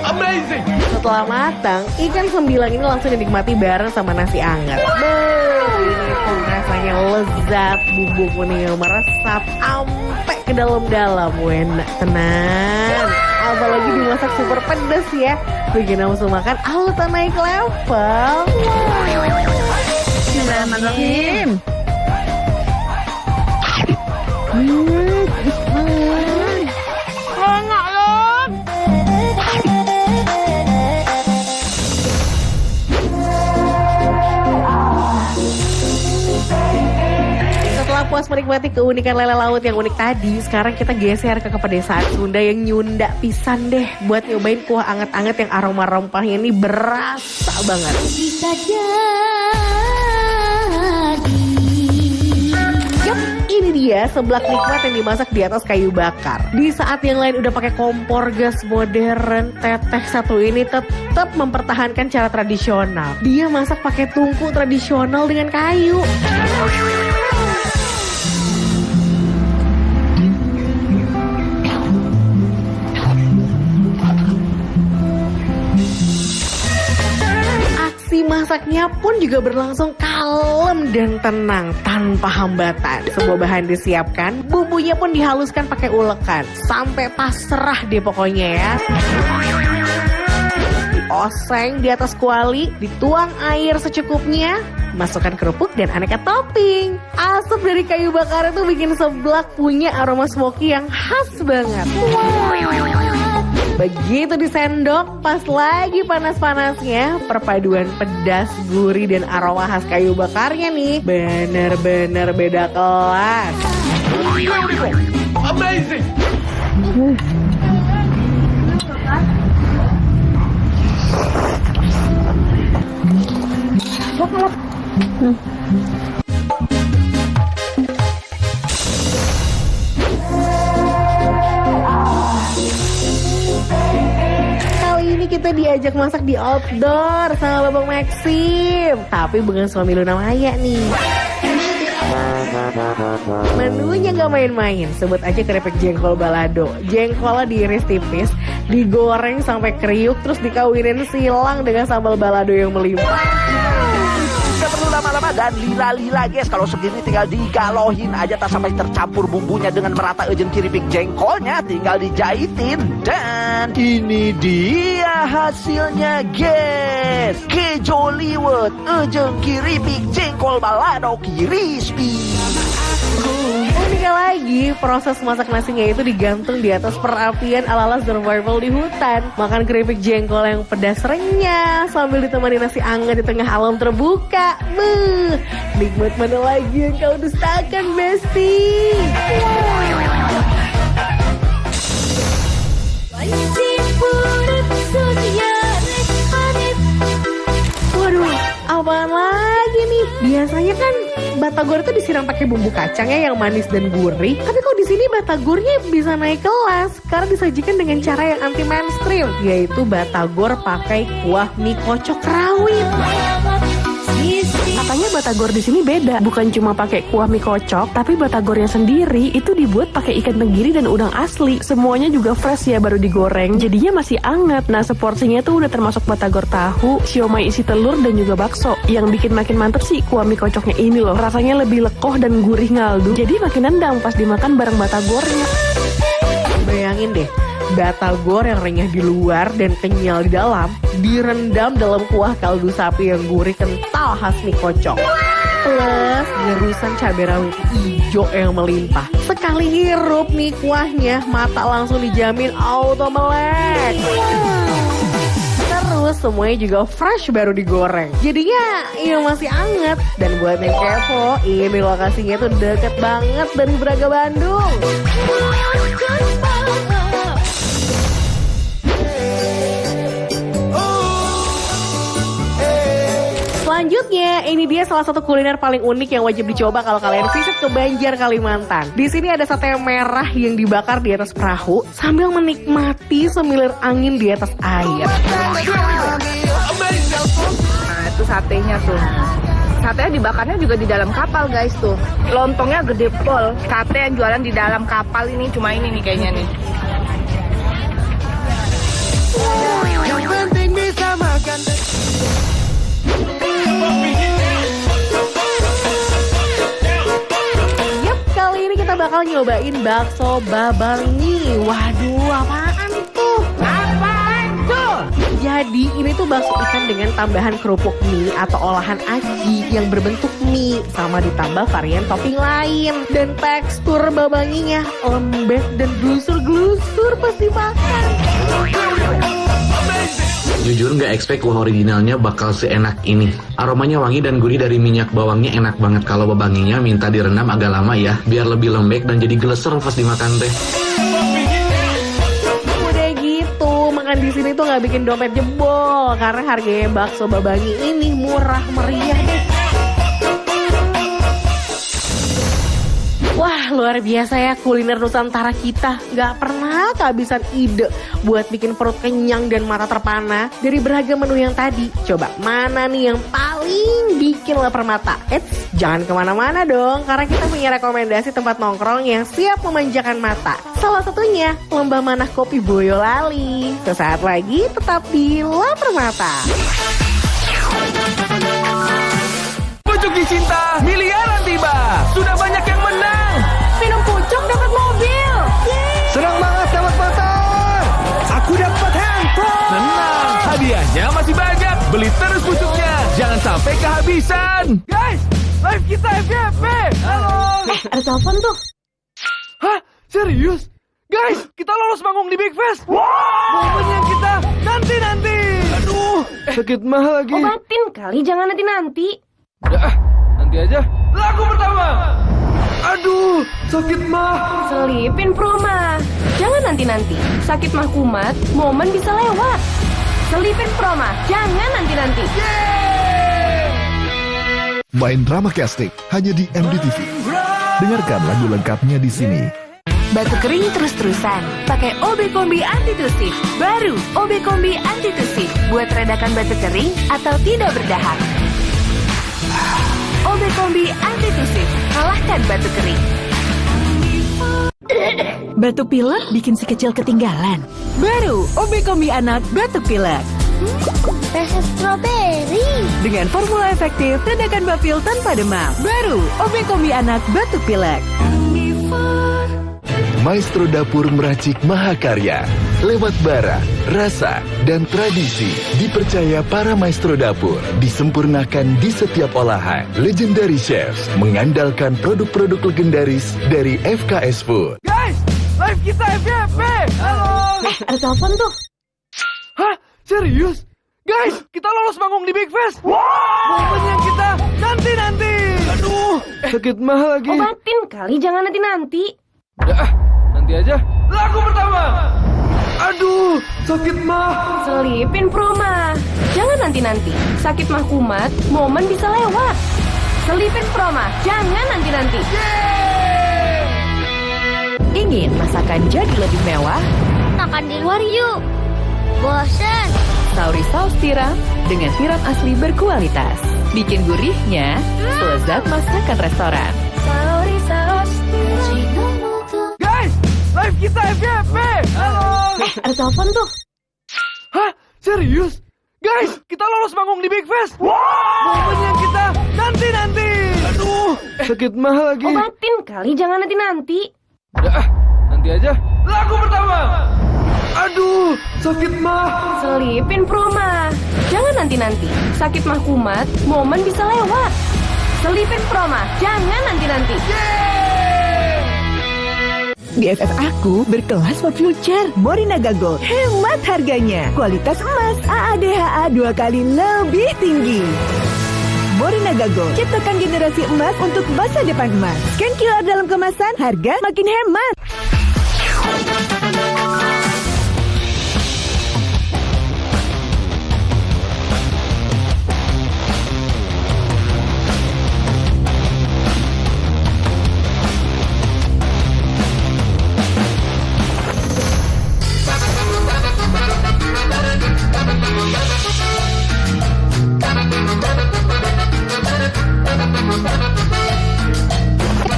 amazing. Setelah matang, ikan sembilang ini langsung dinikmati bareng sama nasi hangat. Ini pun rasanya lezat, bumbu kuning yang meresap sampai ke dalam-dalam. Enak tenan. Apalagi dimasak super pedas ya, bikin nafsu makan auto naik level. Bismillahirrahmanirrahim. Enak loh. Setelah puas menikmati keunikan lele laut yang unik tadi, sekarang kita geser ke kepedesaan Sunda yang nyunda pisan deh buat nyobain kuah anget-anget yang aroma rempahnya ini berasa banget. Yup, ini dia seblak nikmat yang dimasak di atas kayu bakar. Di saat yang lain udah pakai kompor gas modern, teteh satu ini tetap mempertahankan cara tradisional. Dia masak pakai tungku tradisional dengan kayu. Masaknya pun juga berlangsung kalem dan tenang tanpa hambatan. Semua bahan disiapkan, bumbunya pun dihaluskan pakai ulekan sampai pasrah deh pokoknya ya. Dioseng di atas kuali, dituang air secukupnya, masukkan kerupuk dan aneka topping. Asap dari kayu bakar itu bikin seblak punya aroma smoky yang khas banget. Begitu disendok, pas lagi panas-panasnya, perpaduan pedas, gurih, dan aroma khas kayu bakarnya nih bener-bener beda kelas. Beautiful, amazing. Kita diajak masak di outdoor sama Babang Maxim, tapi bukan suami Luna Maya nih. Menunya gak main-main, sebut aja keripik jengkol balado. Jengkolnya diiris tipis, digoreng sampai kriuk, terus dikawinin silang dengan sambal balado yang melimpah. Gak perlu lama-lama dan lila-lila guys. Kalau segini tinggal digalohin aja tak sampai tercampur bumbunya dengan merata ejen keripik jengkolnya. Tinggal dijahitin dan ini dia hasilnya guys. Kejo liwet ejen keripik jengkol balado crispy. Uniknya lagi, proses masak nasinya itu digantung di atas perapian ala-ala survival di hutan. Makan keripik jengkol yang pedas renyah sambil ditemani nasi hangat di tengah alam terbuka. Nikmat mana lagi yang kau dustakan, Besti? Waduh, apaan lagi nih? Biasanya kan batagor itu disiram pakai bumbu kacangnya yang manis dan gurih. Tapi kok di sini batagornya bisa naik kelas karena disajikan dengan cara yang anti mainstream, yaitu batagor pakai kuah mie kocok rawit. Katanya batagor di sini beda, bukan cuma pakai kuah mie kocok, tapi batagornya sendiri itu dibuat pakai ikan tenggiri dan udang asli. Semuanya juga fresh ya, baru digoreng, jadinya masih anget. Nah, seporsinya tuh udah termasuk batagor tahu, siomay isi telur dan juga bakso. Yang bikin makin mantep sih kuah mie kocoknya ini loh. Rasanya lebih lekoh dan gurih ngaldu, jadi makin nendang pas dimakan bareng batagornya. Bayangin deh, batagor yang renyah di luar dan kenyal di dalam direndam dalam kuah kaldu sapi yang gurih kental khas mie kocok. Plus gerusan cabai rawit hijau yang melimpah. Sekali Sekali hirup nih kuahnya, mata langsung dijamin auto melek. Terus semuanya juga fresh baru digoreng. Jadinya ya masih anget. Dan buat yang kepo, ini lokasinya tuh deket banget dari Braga, Bandung. Selanjutnya, ini dia salah satu kuliner paling unik yang wajib dicoba kalau kalian visit ke Banjar, Kalimantan. Di sini ada sate merah yang dibakar di atas perahu sambil menikmati semilir angin di atas air. Nah, itu satenya tuh. Satenya dibakarnya juga di dalam kapal, guys, tuh. Lontongnya gede pol. Sate yang jualan di dalam kapal ini cuma ini nih kayaknya nih. Yang penting bisa makan. Yap, kali ini kita bakal nyobain bakso babangi. Waduh, apaan tuh? Apaan tuh? Jadi ini tuh bakso ikan dengan tambahan kerupuk mie atau olahan aci yang berbentuk mie sama ditambah varian topping lain. Dan tekstur babanginya lembek dan glusur-glusur pas dimakan. Jujur nggak expect kuah originalnya bakal seenak ini. Aromanya wangi dan gurih dari minyak bawangnya enak banget. Kalau babanginya minta direndam agak lama ya, biar lebih lembek dan jadi geleser pas dimakan teh. Udah gitu, makan di sini tuh nggak bikin dompet jebol karena harganya bakso babangi ini murah meriah deh. Wah, luar biasa ya kuliner Nusantara kita. Gak pernah kehabisan ide buat bikin perut kenyang dan mata terpana. Dari beragam menu yang tadi, coba mana nih yang paling bikin lapar mata? Eits, jangan kemana-mana dong, karena kita punya rekomendasi tempat nongkrong yang siap memanjakan mata. Salah satunya Lembah Manah Kopi Boyolali. Sesaat lagi tetap di Lapar Mata. Pucuk Cinta miliaran tiba. Sudah banyak yang menang. Minum pucuk dapat mobil. Senang banget dapat motor. Aku dapat handphone. Tenang, hadiahnya masih banyak. Beli terus pucuknya. Jangan sampai kehabisan. Guys, live kita FYP. Halo. Ada telepon tuh. Hah? Serius? Guys, kita lolos manggung di Big Fest. Momennya kita nanti. Aduh, sakit mah lagi. Obatin kali, jangan nanti-nanti. Udah, nanti aja. Lagu pertama. Aduh, sakit mah. Selipin Proma. Jangan nanti-nanti. Sakit mah kumat, momen bisa lewat. Selipin Proma. Jangan nanti-nanti. Main drama casting hanya di MDTV. Dengarkan lagu lengkapnya di sini. Batuk kering terus-terusan? Pakai OB Kombi Antitusif. Baru OB Kombi Antitusif. Buat redakan batuk kering atau tidak berdahak. OB Kombi Antitusif. Kalahkan batuk kering. Batuk pilek bikin si kecil ketinggalan. Baru OB Kombi Anak Batuk Pilek. Rasa stroberi. Dengan formula efektif redakan bapil tanpa demam. Baru OB Kombi Anak Batuk Pilek. Maestro Dapur meracik mahakarya. Lewat bara, rasa, dan tradisi. Dipercaya para maestro dapur. Disempurnakan di setiap olahan. Legendary Chefs mengandalkan produk-produk legendaris dari FKS Food. Guys, live kita FYP. Halo. Ada telepon tuh. Hah? Serius? Guys, kita lolos manggung di Big Fest. Momennya kita nanti. Aduh, sakit mah lagi. Obatin kali, jangan nanti-nanti. Udah, nanti aja. Lagu pertama. Aduh, sakit mah. Selipin Proma. Jangan nanti-nanti. Sakit mah kumat, momen bisa lewat. Selipin Proma. Jangan nanti-nanti. Ingin masakan jadi lebih mewah? Makan di luar yuk. Bosen. Sauri saus tiram dengan tiram asli berkualitas. Bikin gurihnya selezat masakan restoran. Sauri saus. Guys, live kita FYP. Halo. Ada telepon tuh. Hah? Serius? Guys, kita lolos manggung di Big Fest. Momennya kita nanti. Aduh, sakit mah lagi. Obatin kali, jangan nanti-nanti. Udah, nanti aja. Lagu pertama. Aduh, sakit mah. Selipin Proma. Jangan nanti-nanti. Sakit mah kumat, momen bisa lewat. Selipin Proma. Jangan nanti-nanti. BFF aku berkelas for future. Morinaga Gold. Hemat harganya. Kualitas emas. AADHA 2 kali lebih tinggi. Morinaga Gold. Ciptakan generasi emas untuk masa depan emas. Scan QR dalam kemasan. Harga makin hemat.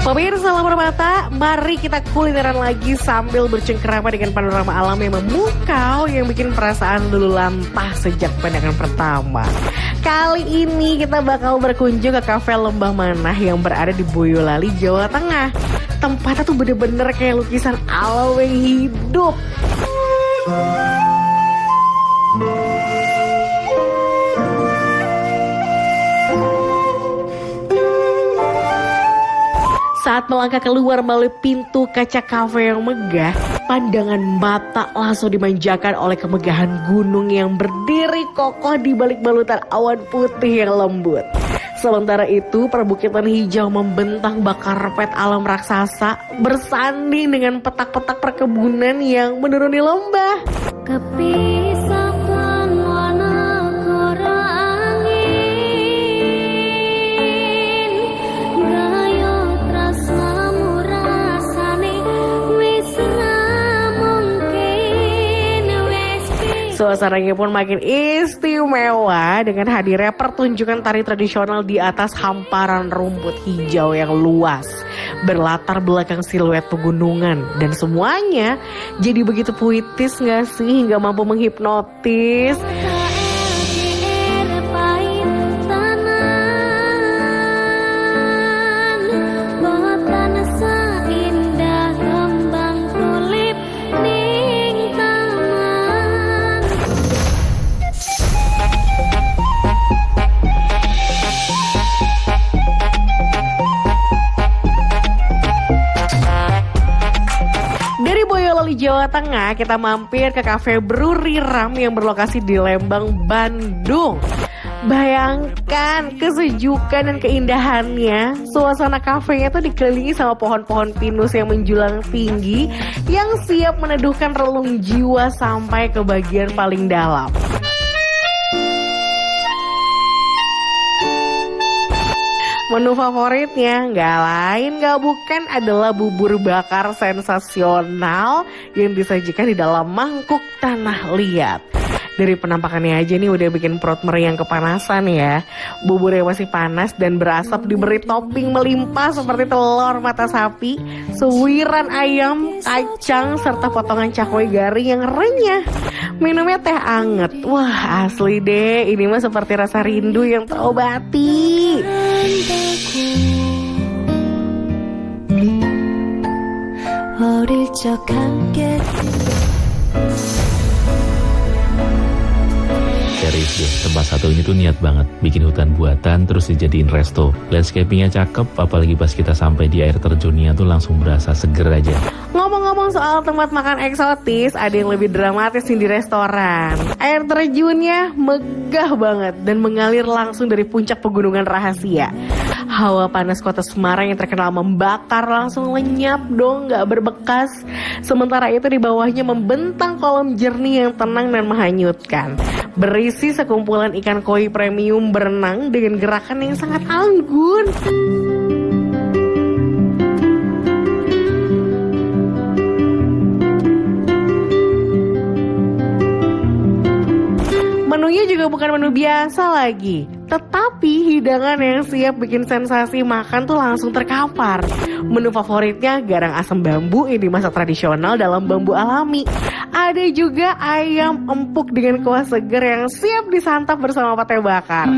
Pemirsa Lapar Mata, mari kita kulineran lagi sambil bercengkerama dengan panorama alam yang memukau yang bikin perasaan lulu lantah sejak pandangan pertama. Kali ini kita bakal berkunjung ke kafe Lembah Manah yang berada di Boyolali, Jawa Tengah. Tempatnya tuh bener-bener kayak lukisan alam yang hidup. Saat melangkah keluar melalui pintu kaca kafe yang megah, pandangan mata langsung dimanjakan oleh kemegahan gunung yang berdiri kokoh di balik balutan awan putih yang lembut. Sementara itu, perbukitan hijau membentang bak karpet alam raksasa bersanding dengan petak-petak perkebunan yang menuruni lembah. Kepisahan warna kora angin, gayo tresnamu rasane wis mungkin wis. Suasananya pun makin istimewa dengan hadirnya pertunjukan tari tradisional di atas hamparan rumput hijau yang luas, berlatar belakang siluet pegunungan, dan semuanya jadi begitu puitis gak sih, hingga mampu menghipnotis. Boyolali, Jawa Tengah, kita mampir ke kafe Bruriram yang berlokasi di Lembang, Bandung. Bayangkan kesejukan dan keindahannya. Suasana kafenya tuh dikelilingi sama pohon-pohon pinus yang menjulang tinggi yang siap meneduhkan relung jiwa sampai ke bagian paling dalam. Menu favoritnya nggak lain nggak bukan adalah bubur bakar sensasional yang disajikan di dalam mangkuk tanah liat. Dari penampakannya aja nih udah bikin perut meriang kepanasan ya. Buburnya masih panas dan berasap, diberi topping melimpah seperti telur mata sapi, suwiran ayam, kacang, serta potongan cakwe garing yang renyah. Minumnya teh anget. Wah asli deh, ini mah seperti rasa rindu yang terobati. 어릴 적 함께 Serius deh, tempat satu ini tuh niat banget bikin hutan buatan terus dijadiin resto. Landscapingnya cakep, apalagi pas kita sampai di air terjunnya tuh langsung berasa seger aja. Ngomong-ngomong soal tempat makan eksotis, ada yang lebih dramatis nih di restoran. Air terjunnya megah banget dan mengalir langsung dari puncak pegunungan rahasia. Hawa panas kota Semarang yang terkenal membakar langsung lenyap dong, gak berbekas. Sementara itu di bawahnya membentang kolam jernih yang tenang dan menghanyutkan, berisi sekumpulan ikan koi premium berenang dengan gerakan yang sangat anggun. Menunya juga bukan menu biasa lagi, tetapi hidangan yang siap bikin sensasi makan tuh langsung terkapar. Menu favoritnya garang asam bambu yang dimasak tradisional dalam bambu alami. Ada juga ayam empuk dengan kuah seger yang siap disantap bersama pate bakar.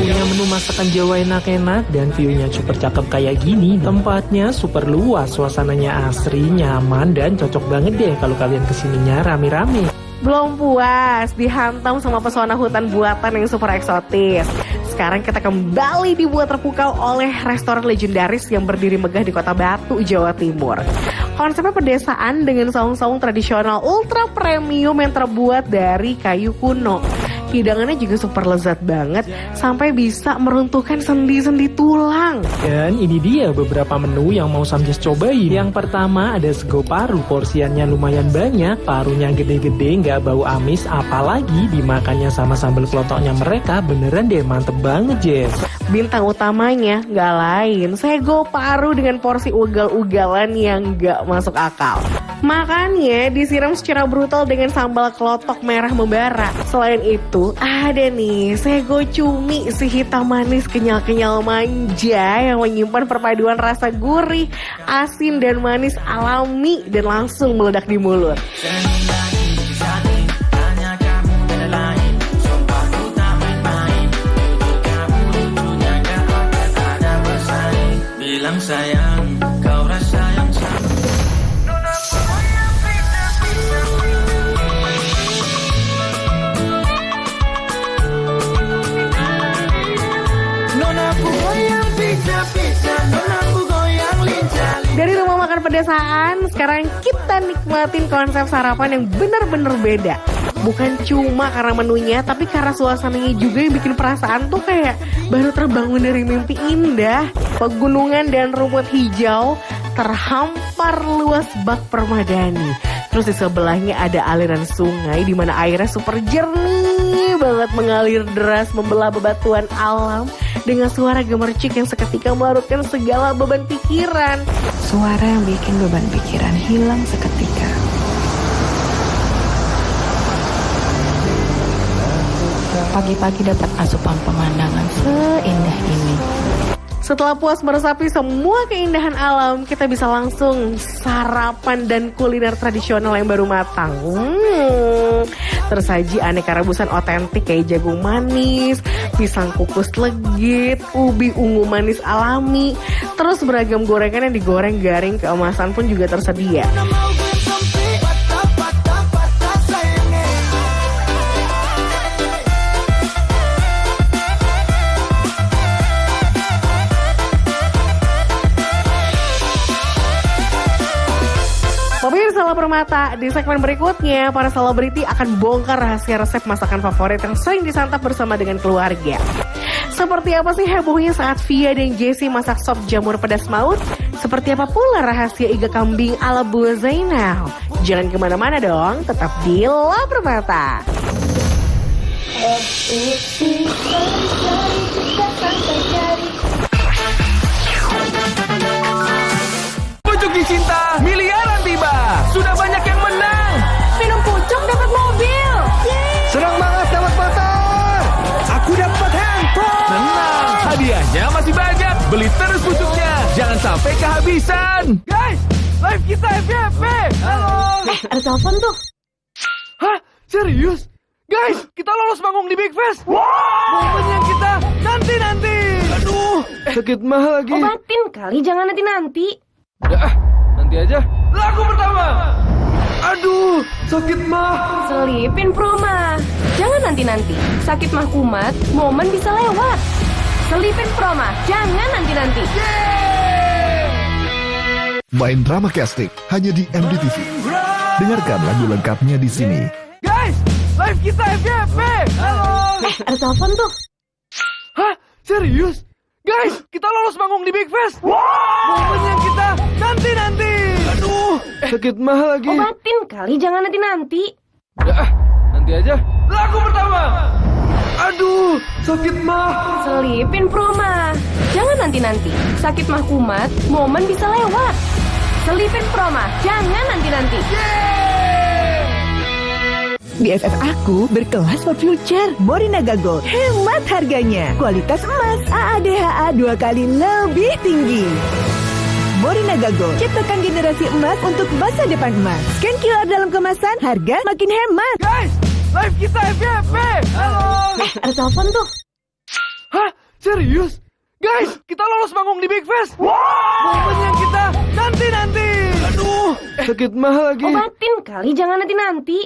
Punya menu masakan Jawa enak-enak dan view-nya super cakep kayak gini. Tempatnya super luas, suasananya asri, nyaman, dan cocok banget deh kalau kalian kesininya rame-rame. Belum puas, dihantam sama pesona hutan buatan yang super eksotis. Sekarang kita kembali dibuat terpukau oleh restoran legendaris yang berdiri megah di Kota Batu, Jawa Timur. Konsepnya pedesaan dengan saung-saung tradisional ultra premium yang terbuat dari kayu kuno. Hidangannya juga super lezat banget, sampai bisa meruntuhkan sendi-sendi tulang. Dan ini dia beberapa menu yang mau Samjas cobain. Yang pertama ada sego paru, porsiannya lumayan banyak, parunya gede-gede, nggak bau amis, apalagi dimakannya sama sambal kelotoknya mereka, beneran deh mantep banget Jess. Bintang utamanya nggak lain, sego paru dengan porsi ugal-ugalan yang nggak masuk akal. Makannya disiram secara brutal dengan sambal kelotok merah membara. Selain itu, ada nih sego cumi si hitam manis kenyal-kenyal manja yang menyimpan perpaduan rasa gurih, asin dan manis alami dan langsung meledak di mulut. Bilang sayang, kau rasa yang sama. Dari rumah makan pedesaan, sekarang kita nikmatin konsep sarapan yang benar-benar beda. Bukan cuma karena menunya, tapi karena suasananya juga yang bikin perasaan tuh kayak baru terbangun dari mimpi indah. Pegunungan dan rumput hijau terhampar luas bak permadani. Terus di sebelahnya ada aliran sungai di mana airnya super jernih banget mengalir deras membelah bebatuan alam dengan suara gemercik yang seketika melarutkan segala beban pikiran. Suara yang bikin beban pikiran hilang seketika. Pagi-pagi dapat asupan pemandangan seindah ini. Setelah puas meresapi semua keindahan alam, kita bisa langsung sarapan dan kuliner tradisional yang baru matang. Tersaji aneka rebusan otentik kayak jagung manis, pisang kukus legit, ubi ungu manis alami, terus beragam gorengan yang digoreng garing keemasan pun juga tersedia. Pemirsa Lapar Mata, di segmen berikutnya para selebriti akan bongkar rahasia resep masakan favorit yang sering disantap bersama dengan keluarga. Seperti apa sih hebohnya saat Via dan Jessie masak sop jamur pedas maut? Seperti apa pula rahasia iga kambing ala Bu Zainal? Jangan kemana-mana dong, tetap di Lapar Mata. Pucuk cinta, miliaran tiba. Sudah banyak yang menang. Minum pucuk dapat mobil. Senang banget dapat motor. Aku dapat handphone. Tenang, hadiahnya masih banyak. Beli terus pucuknya, jangan sampai kehabisan. Guys, live kita FYP. Halo. Ada telepon tuh. Hah? Serius? Guys, kita lolos manggung di Big Fest. Momen yang kita nanti-nanti. Aduh, sakit mah lagi. Obatin kali, jangan nanti-nanti. Udah, nanti aja. Lagu pertama. Aduh, sakit mah. Selipin Proma. Jangan nanti-nanti. Sakit mah kumat, momen bisa lewat. Selipin Proma, jangan nanti-nanti. Main drama casting hanya di MDTV. Dengarkan lagu lengkapnya di sini. Guys, live kita FYP. Halo. Ada telepon tuh. Hah? Serius? Guys, kita lolos manggung di Big Fest. Momen yang kita nanti-nanti. Aduh, sakit mah lagi. Obatin kali, jangan nanti-nanti. Udah, nanti aja. Lagu pertama. Aduh, sakit mah. Selipin Proma. Jangan nanti-nanti. Sakit mah kumat, momen bisa lewat. Selipin Proma, jangan nanti-nanti. BFF aku berkelas for future. Morinaga Gold, hemat harganya, kualitas emas, AADHA 2 kali lebih tinggi. Morinaga Gold, ciptakan generasi emas untuk masa depan emas. Scan QR dalam kemasan, harga makin hemat. Guys, live kita FYP. Halo. Ada telepon tuh. Hah? Serius? Guys, kita lolos manggung di Big Fest. Momen yang kita nanti-nanti. Aduh, sakit mah lagi. Obatin kali, jangan nanti-nanti.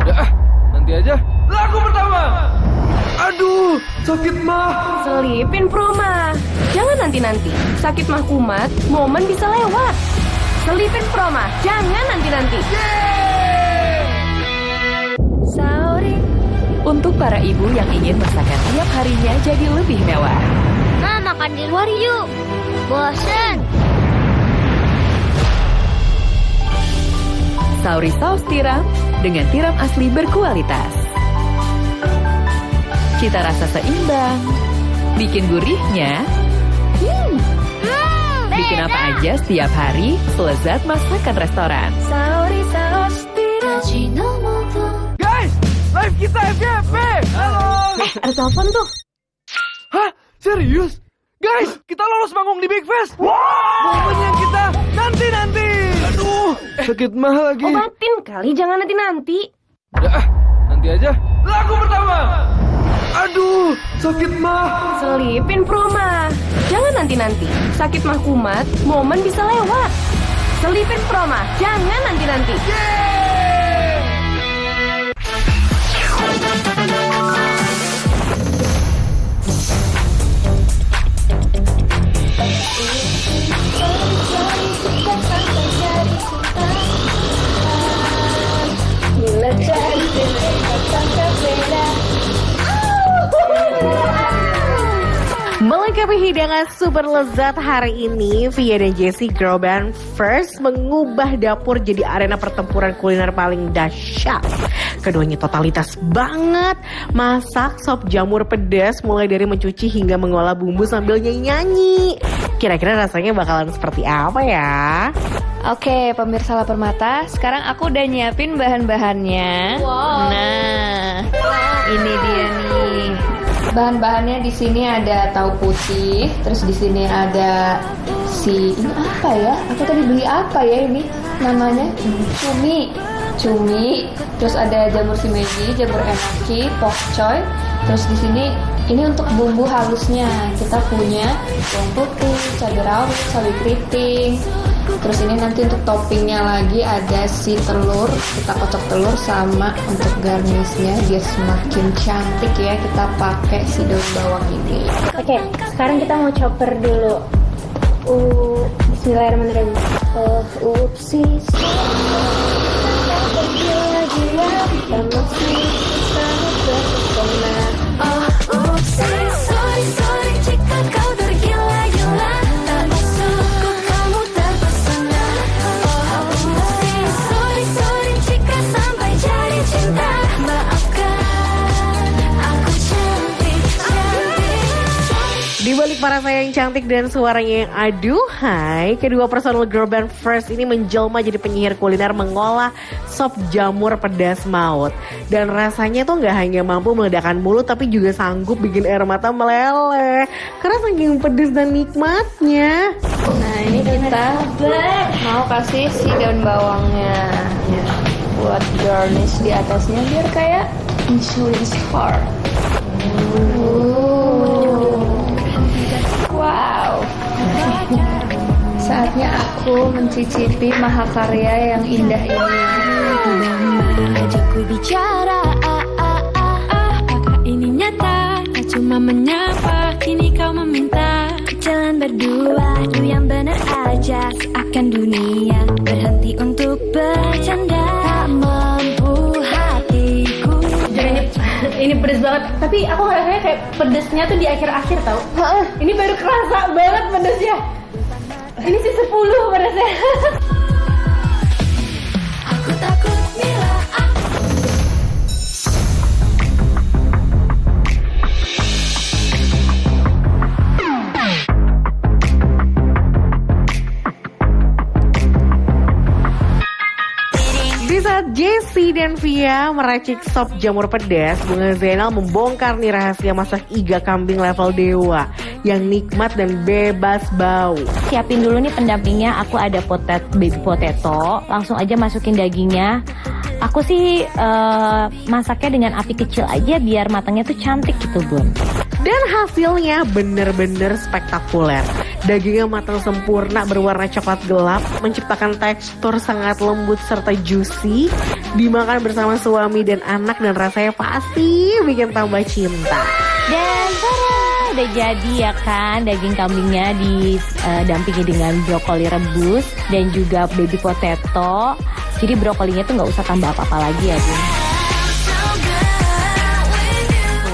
Udah, nanti aja. Lagu pertama. Aduh, sakit mah. Selipin Proma. Jangan nanti-nanti. Sakit mah kumat, momen bisa lewat. Selipin Proma, jangan nanti-nanti. Sorry. Untuk para ibu yang ingin masakan tiap harinya jadi lebih mewah. Ma, makan di luar yuk. Bosen. Sauri saus tiram dengan tiram asli berkualitas. Cita rasa seimbang, bikin gurihnya. Bikin apa aja setiap hari, selezat masakan restoran. Sauri saus tiram. Guys, live kita FYP. Halo. Ada telepon tuh. Hah? Serius? Guys, kita lolos manggung di Big Fest. Momen yang kita nanti-nanti. Aduh, sakit mah lagi. Obatin kali, jangan nanti-nanti. Udah, nanti aja. Lagu pertama. Aduh, sakit mah. Selipin Proma. Jangan nanti-nanti. Sakit mah kumat, momen bisa lewat. Selipin Proma, jangan nanti-nanti. Melengkapi hidangan super lezat hari ini, Via dan Jessie Girl Band First mengubah dapur jadi arena pertempuran kuliner paling dahsyat. Keduanya totalitas banget, masak sop jamur pedas mulai dari mencuci hingga mengolah bumbu sambil nyanyi-nyanyi. Kira-kira rasanya bakalan seperti apa ya? Oke, pemirsa Lapar Mata, sekarang aku udah nyiapin bahan-bahannya. Wow. Nah, ini dia nih. Bahan-bahannya di sini ada tahu putih, terus di sini ada ini apa ya? Aku tadi beli apa ya ini? Namanya cumi. Terus ada jamur shimeji, jamur enaki, pok choy. Terus di sini ini untuk bumbu halusnya. Kita punya bawang putih, cabai rawit, cabai keriting. Terus ini nanti untuk toppingnya lagi ada si telur, kita kocok telur sama untuk garnisnya biar semakin cantik ya kita pakai si daun bawang ini. Oke, sekarang kita mau chopper dulu. Bismillahirrahmanirrahim. Upsis. Sorry jika kau tergila-gila. Tak maksudku kamu terpesona. Sorry jika sampai jadi cinta. Maafkan aku cantik. Di balik para sayang cantik dan suaranya yang aduhai, kedua personal girl band First ini menjelma jadi penyihir kuliner mengolah sop jamur pedas maut. Dan rasanya tuh gak hanya mampu meledakkan mulut tapi juga sanggup bikin air mata meleleh karena saking pedas dan nikmatnya. Nah ini kita mau kasih si daun bawangnya ya, buat garnish di atasnya biar kayak Michelin star. Wow. Saatnya aku mencicipi mahakarya yang indah ini. Ajakku bicara, apakah ini nyata? Tak cuma menyapa, kini kau meminta. Jalan berdua, lu yang benar aja. Seakan dunia berhenti untuk bercanda. Tak mampu hatiku. Ini pedes banget, tapi aku rasanya kayak pedesnya tuh di akhir-akhir tau. Ini baru kerasa banget pedesnya. Ini sih 10 pedesnya. Aku takut bila Di saat Jessie dan Via meracik sop jamur pedas, Bunga Zainal membongkar nih rahasia masak iga kambing level dewa yang nikmat dan bebas bau. Siapin dulu nih pendampingnya, aku ada baby potato, langsung aja masukin dagingnya. Aku sih masaknya dengan api kecil aja biar matangnya tuh cantik gitu Bun. Dan hasilnya bener-bener spektakuler. Dagingnya matang sempurna berwarna coklat gelap, menciptakan tekstur sangat lembut serta juicy. Dimakan bersama suami dan anak dan rasanya pasti bikin tambah cinta. Dan udah jadi ya kan, daging kambingnya didampingi dengan brokoli rebus dan juga baby potato. Jadi brokolinya tuh nggak usah tambah apa-apa lagi ya Bun.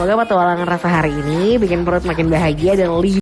Semoga petualangan rasa hari ini bikin perut makin bahagia dan